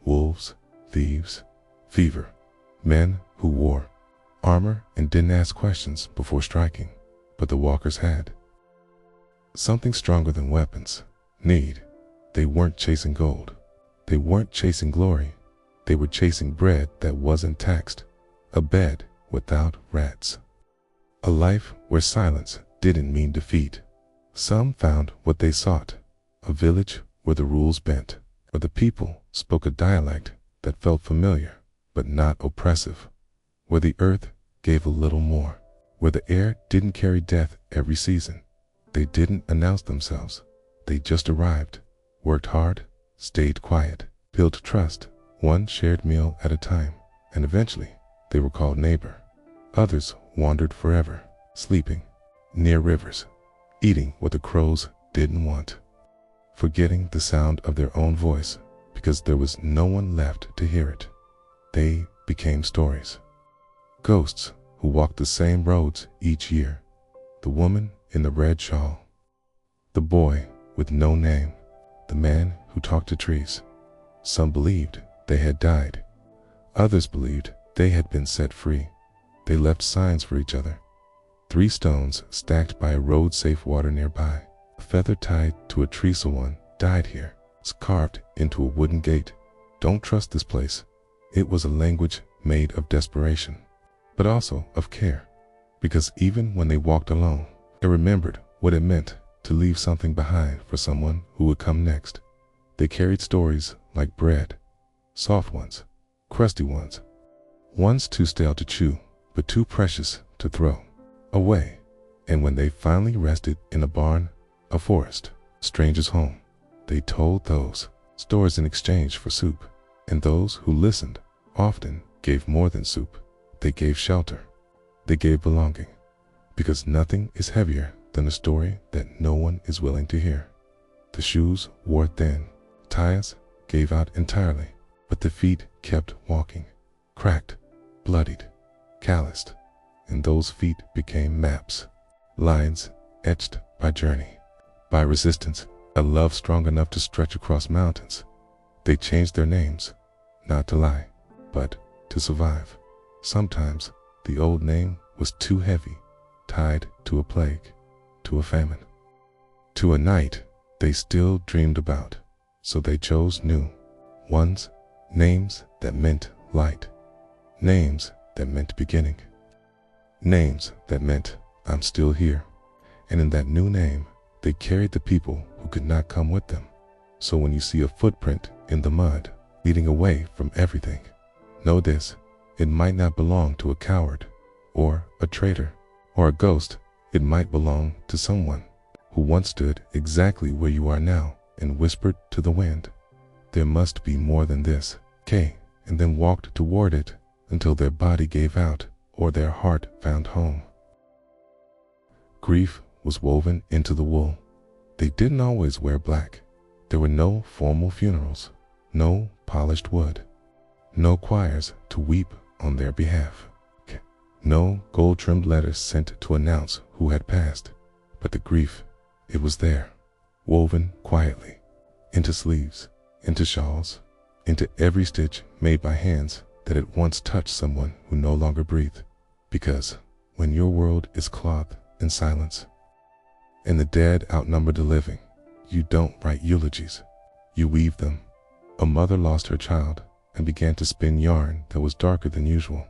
Wolves, thieves, fever, men who wore armor and didn't ask questions before striking, but the walkers had something stronger than weapons, need. They weren't chasing gold. They weren't chasing glory. They were chasing bread that wasn't taxed, a bed without rats, a life where silence didn't mean defeat. Some found what they sought, a village where the rules bent, where the people spoke a dialect that felt familiar but not oppressive, where the earth gave a little more, where the air didn't carry death every season. They didn't announce themselves. They just arrived, worked hard, stayed quiet, built trust, one shared meal at a time, and eventually they were called neighbor. Others wandered forever, sleeping near rivers, eating what the crows didn't want, forgetting the sound of their own voice because there was no one left to hear it. They became stories. Ghosts who walked the same roads each year. The woman in the red shawl, the boy with no name, the man who talked to trees. Some believed they had died. Others believed they had been set free. They left signs for each other. 3 stones stacked by a road-safe water nearby. A feather tied to a tree. Someone died here. It's carved into a wooden gate. Don't trust this place. It was a language made of desperation, but also of care. Because even when they walked alone, they remembered what it meant to leave something behind for someone who would come next. They carried stories like bread, soft ones, crusty ones, ones too stale to chew, but too precious to throw away. And when they finally rested in a barn, a forest, a stranger's home, they told those stories in exchange for soup. And those who listened often gave more than soup. They gave shelter. They gave belonging. Because nothing is heavier than a story that no one is willing to hear. The shoes wore thin. Tires gave out entirely, but the feet kept walking, cracked, bloodied, calloused, and those feet became maps, lines etched by journey, by resistance, a love strong enough to stretch across mountains. They changed their names, not to lie, but to survive. Sometimes the old name was too heavy, tied to a plague, to a famine, to a night they still dreamed about. So they chose new ones, names that meant light, names that meant beginning, names that meant I'm still here. And in that new name, they carried the people who could not come with them. So when you see a footprint in the mud leading away from everything, know this: it might not belong to a coward or a traitor or a ghost. It might belong to someone who once stood exactly where you are now and whispered to the wind, there must be more than this, and then walked toward it until their body gave out or their heart found home. Grief was woven into the wool. They didn't always wear black. There were no formal funerals, no polished wood, no choirs to weep on their behalf, no gold-trimmed letters sent to announce who had passed. But the grief, it was there, woven quietly, into sleeves, into shawls, into every stitch made by hands that had once touched someone who no longer breathed. Because when your world is clothed in silence, and the dead outnumber the living, you don't write eulogies, you weave them. A mother lost her child and began to spin yarn that was darker than usual,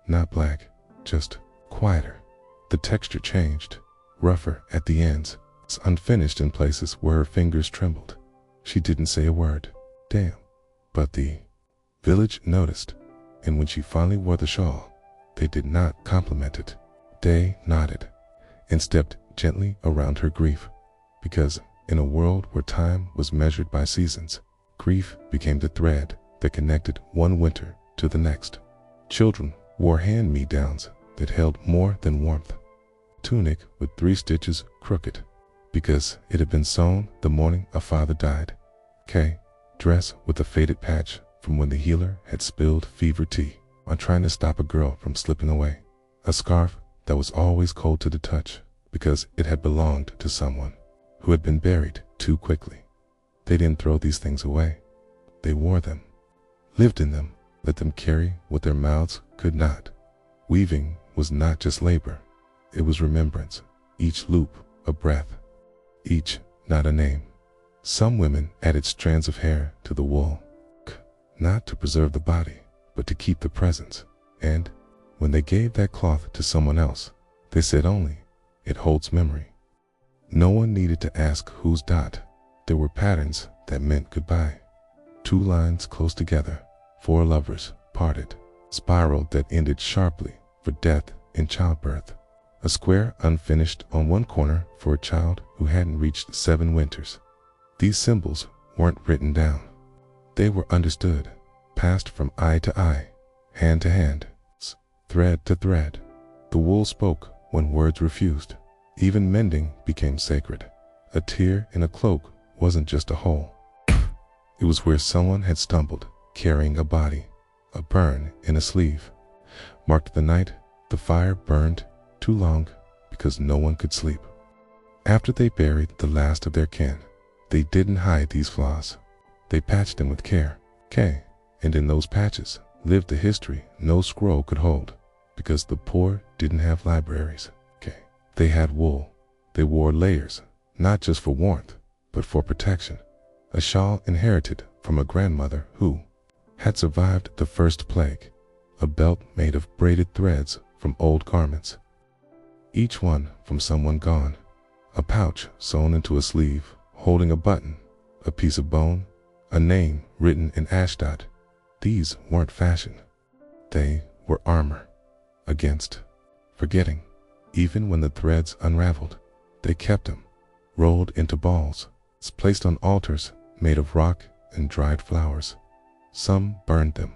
not black, just quieter. The texture changed, rougher at the ends, unfinished in places where her fingers trembled. She didn't say a word. Damn. But the village noticed, and when she finally wore the shawl, they did not compliment it. They nodded and stepped gently around her grief, because in a world where time was measured by seasons, grief became the thread that connected one winter to the next. Children wore hand-me-downs that held more than warmth. Tunic with 3 stitches crooked, because it had been sewn the morning a father died. Dress with a faded patch from when the healer had spilled fever tea on trying to stop a girl from slipping away. A scarf that was always cold to the touch because it had belonged to someone who had been buried too quickly. They didn't throw these things away. They wore them, lived in them, let them carry what their mouths could not. Weaving was not just labor, it was remembrance, each loop a breath, each not a name. Some women added strands of hair to the wool, not to preserve the body, but to keep the presence. And when they gave that cloth to someone else, they said only, "It holds memory." No one needed to ask whose dot. There were patterns that meant goodbye. 2 lines close together, 4 lovers parted. Spiral that ended sharply for death in childbirth. A square unfinished on one corner for a child who hadn't reached 7 winters. These symbols weren't written down. They were understood, passed from eye to eye, hand to hand, thread to thread. The wool spoke when words refused. Even mending became sacred. A tear in a cloak wasn't just a hole. It was where someone had stumbled, carrying a body. A burn in a sleeve marked the night the fire burned too long because no one could sleep. After they buried the last of their kin, they didn't hide these flaws. They patched them with care. And in those patches lived the history no scroll could hold, because the poor didn't have libraries. They had wool. They wore layers, not just for warmth, but for protection. A shawl inherited from a grandmother who had survived the first plague. A belt made of braided threads from old garments, each one from someone gone. A pouch sewn into a sleeve, holding a button, a piece of bone, a name written in ashdot. These weren't fashion. They were armor against forgetting. Even when the threads unraveled, they kept them, rolled into balls, placed on altars made of rock and dried flowers. Some burned them,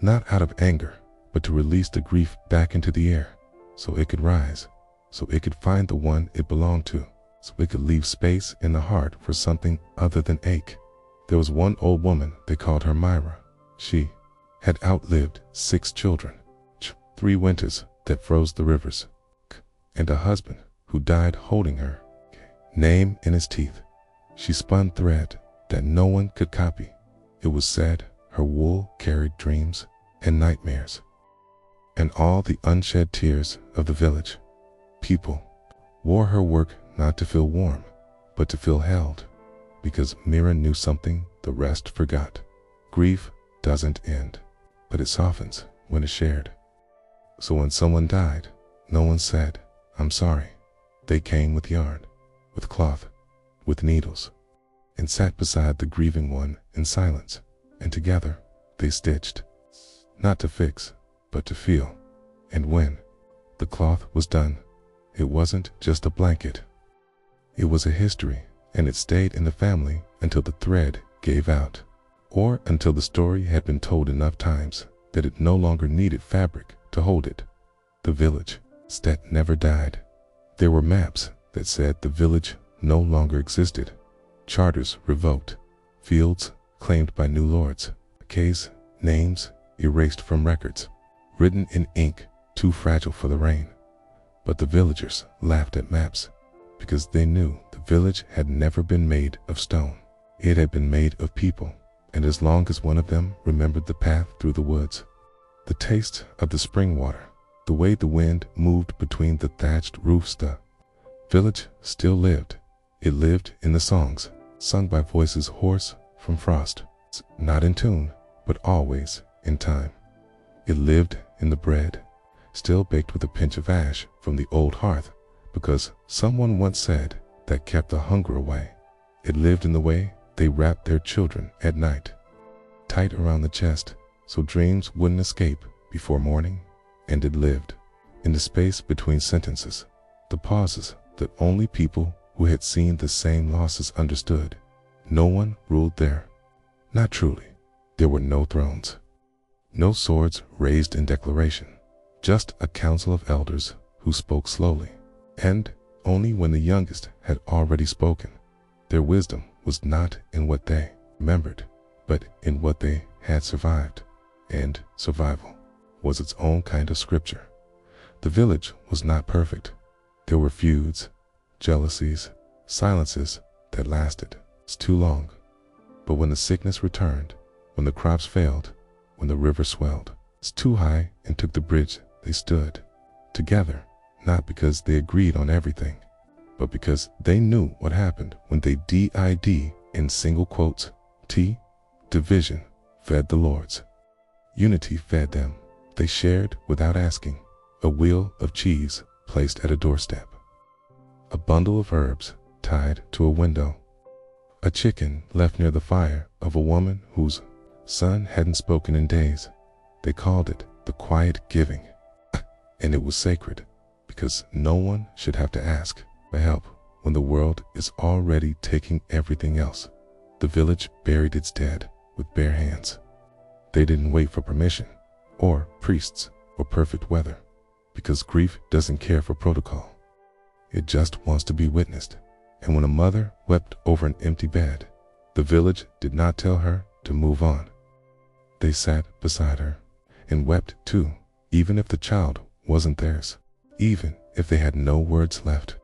not out of anger, but to release the grief back into the air, so it could rise, so it could find the one it belonged to, so it could leave space in the heart for something other than ache. There was one old woman, they called her Myra. She had outlived 6 children, 3 winters that froze the rivers, and a husband who died holding her, name in his teeth. She spun thread that no one could copy. It was said her wool carried dreams and nightmares, and all the unshed tears of the village. People wore her work not to feel warm, but to feel held, because Mira knew something the rest forgot. Grief doesn't end, but it softens when it's shared. So when someone died, no one said, "I'm sorry." They came with yarn, with cloth, with needles, and sat beside the grieving one in silence, and together they stitched, not to fix, but to feel. And when the cloth was done, it wasn't just a blanket. It was a history, and it stayed in the family until the thread gave out, or until the story had been told enough times that it no longer needed fabric to hold it. The village that never died. There were maps that said the village no longer existed, charters revoked, fields claimed by new lords, caves, names erased from records, written in ink too fragile for the rain. But the villagers laughed at maps, because they knew the village had never been made of stone. It had been made of people, and as long as one of them remembered the path through the woods, the taste of the spring water, the way the wind moved between the thatched roofs, the village still lived. It lived in the songs, sung by voices hoarse from frost, not in tune, but always in time. It lived in the bread, still baked with a pinch of ash from the old hearth, because someone once said that kept the hunger away. It lived in the way They wrapped their children at night, tight around the chest, so dreams wouldn't escape before morning, and it lived in the space between sentences, the pauses that only people who had seen the same losses understood. No one ruled there. Not truly. There were no thrones, no swords raised in declaration, just a council of elders who spoke slowly, and only when the youngest had already spoken. Their wisdom was not in what they remembered, but in what they had survived, and survival was its own kind of scripture. The village was not perfect. There were feuds, jealousies, silences that lasted too long. But when the sickness returned, when the crops failed, when the river swelled too high and took the bridge, they stood together, not because they agreed on everything, but because they knew what happened when they did in single quotes T. Division fed the lords. Unity fed them. They shared without asking. A wheel of cheese placed at a doorstep. A bundle of herbs tied to a window. A chicken left near the fire of a woman whose son hadn't spoken in days. They called it the quiet giving. And it was sacred, because no one should have to ask for help when the world is already taking everything else. The village buried its dead with bare hands. They didn't wait for permission, or priests, or perfect weather, because grief doesn't care for protocol. It just wants to be witnessed. And when a mother wept over an empty bed, the village did not tell her to move on. They sat beside her and wept too, even if the child wasn't theirs, even if they had no words left,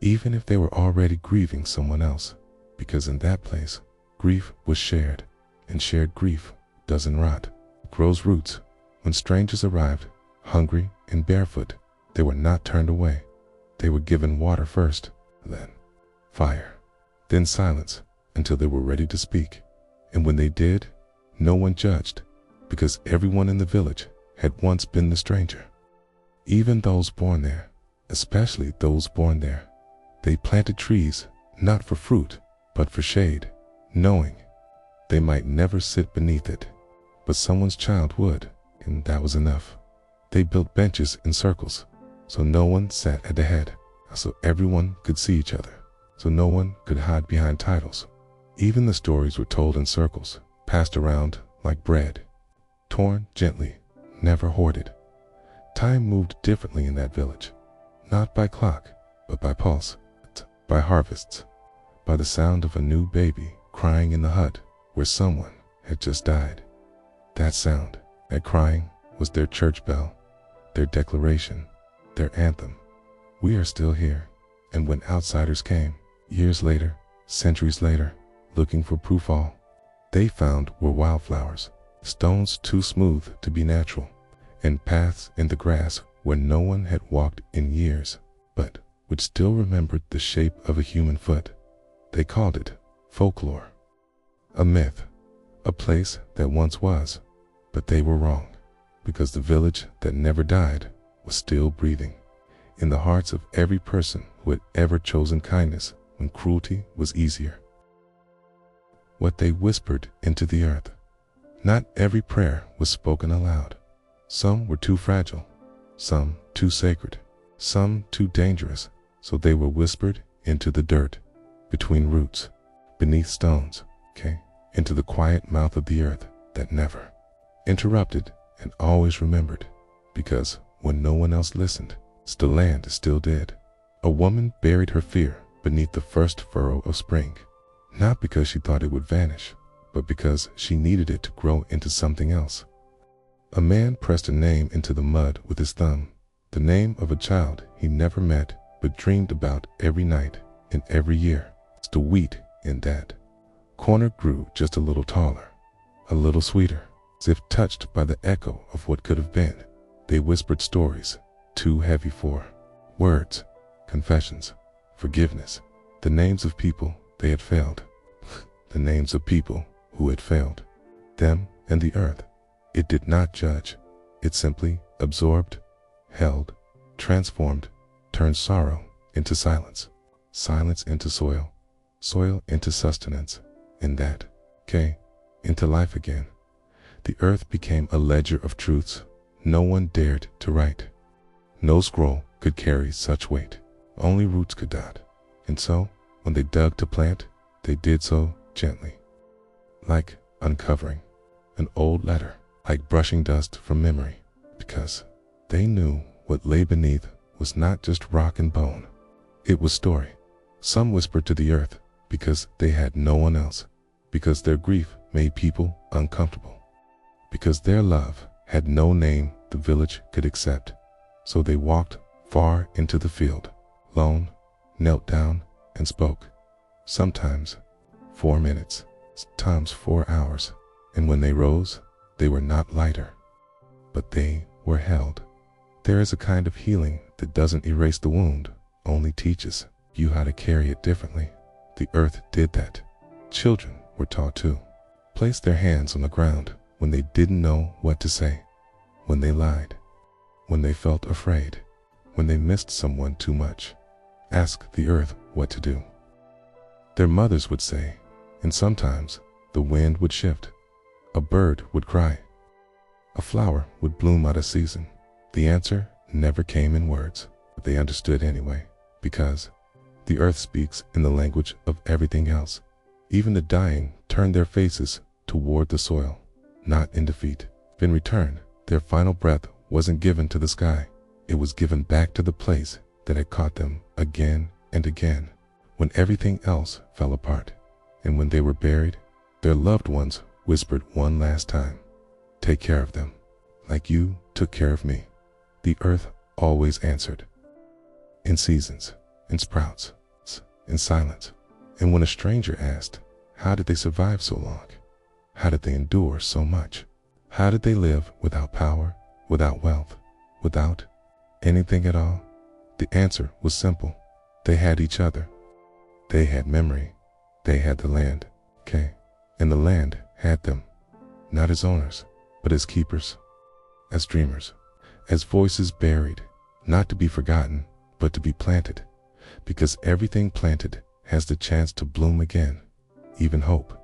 even if they were already grieving someone else, because in that place, grief was shared, and shared grief doesn't rot. It grows roots. When strangers arrived, hungry and barefoot, they were not turned away. They were given water first, then fire, then silence until they were ready to speak. And when they did, no one judged, because everyone in the village had once been the stranger. Even those born there, especially those born there, they planted trees not for fruit, but for shade, knowing they might never sit beneath it, but someone's child would, and that was enough. They built benches in circles, so no one sat at the head, so everyone could see each other, so no one could hide behind titles. Even the stories were told in circles, passed around like bread, torn gently, never hoarded. Time moved differently in that village, not by clock, but by pulse, by harvests, by the sound of a new baby crying in the hut where someone had just died. That sound, that crying, was their church bell, their declaration, their anthem. We are still here. And when outsiders came, years later, centuries later, looking for proof, all they found were wildflowers, stones too smooth to be natural, and paths in the grass where no one had walked in years, but which still remembered the shape of a human foot. They called it folklore, a myth, a place that once was, but they were wrong, because the village that never died was still breathing in the hearts of every person who had ever chosen kindness when cruelty was easier. What they whispered into the earth. Not every prayer was spoken aloud. Some were too fragile, some too sacred, some too dangerous, so they were whispered into the dirt, between roots, beneath stones, into the quiet mouth of the earth that never interrupted and always remembered, because when no one else listened, the land still did. A woman buried her fear beneath the first furrow of spring, not because she thought it would vanish, but because she needed it to grow into something else. A man pressed a name into the mud with his thumb, the name of a child he never met but dreamed about every night and every year. The wheat in that corner grew just a little taller, a little sweeter, as if touched by the echo of what could have been. They whispered stories, too heavy for words, confessions, forgiveness, the names of people they had failed, the names of people who had failed them and the earth. It did not judge. It simply absorbed, held, transformed, turned sorrow into silence, silence into soil, soil into sustenance, and that, into life again. The earth became a ledger of truths no one dared to write. No scroll could carry such weight. Only roots could dot. And so, when they dug to plant, they did so gently, like uncovering an old letter, like brushing dust from memory, because they knew what lay beneath was not just rock and bone. It was story. Some whispered to the earth because they had no one else, because their grief made people uncomfortable, because their love had no name the village could accept. So they walked far into the field, lone, knelt down, and spoke. Sometimes 4 minutes, sometimes 4 hours. And when they rose, they were not lighter, but they were held. There is a kind of healing that doesn't erase the wound, only teaches you how to carry it differently. The earth did that. Children were taught to place their hands on the ground when they didn't know what to say, when they lied, when they felt afraid, when they missed someone too much. Ask the earth what to do. Their mothers would say, and sometimes the wind would shift. A bird would cry. A flower would bloom out of season. The answer never came in words, but they understood anyway, because the earth speaks in the language of everything else. Even the dying turned their faces toward the soil, not in defeat. In return, their final breath wasn't given to the sky. It was given back to the place that had caught them again and again, when everything else fell apart. And when they were buried, their loved ones whispered one last time, "Take care of them, like you took care of me." The earth always answered. In seasons, in sprouts, in silence. And when a stranger asked, how did they survive so long? How did they endure so much? How did they live without power, without wealth, without anything at all? The answer was simple. They had each other. They had memory. They had the land, and the land had them, not as owners, but as keepers, as dreamers, as voices buried, not to be forgotten, but to be planted, because everything planted has the chance to bloom again, even hope,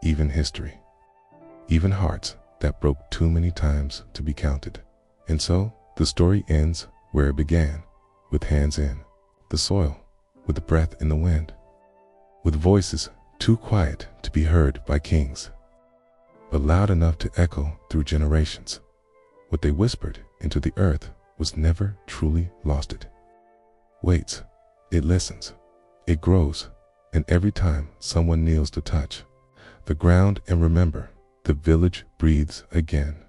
even history, even hearts that broke too many times to be counted. And so the story ends where it began, with hands in the soil, with the breath in the wind, with voices too quiet to be heard by kings, but loud enough to echo through generations. What they whispered into the earth was never truly lost. It waits, it listens, it grows, and every time someone kneels to touch the ground and remember, the village breathes again.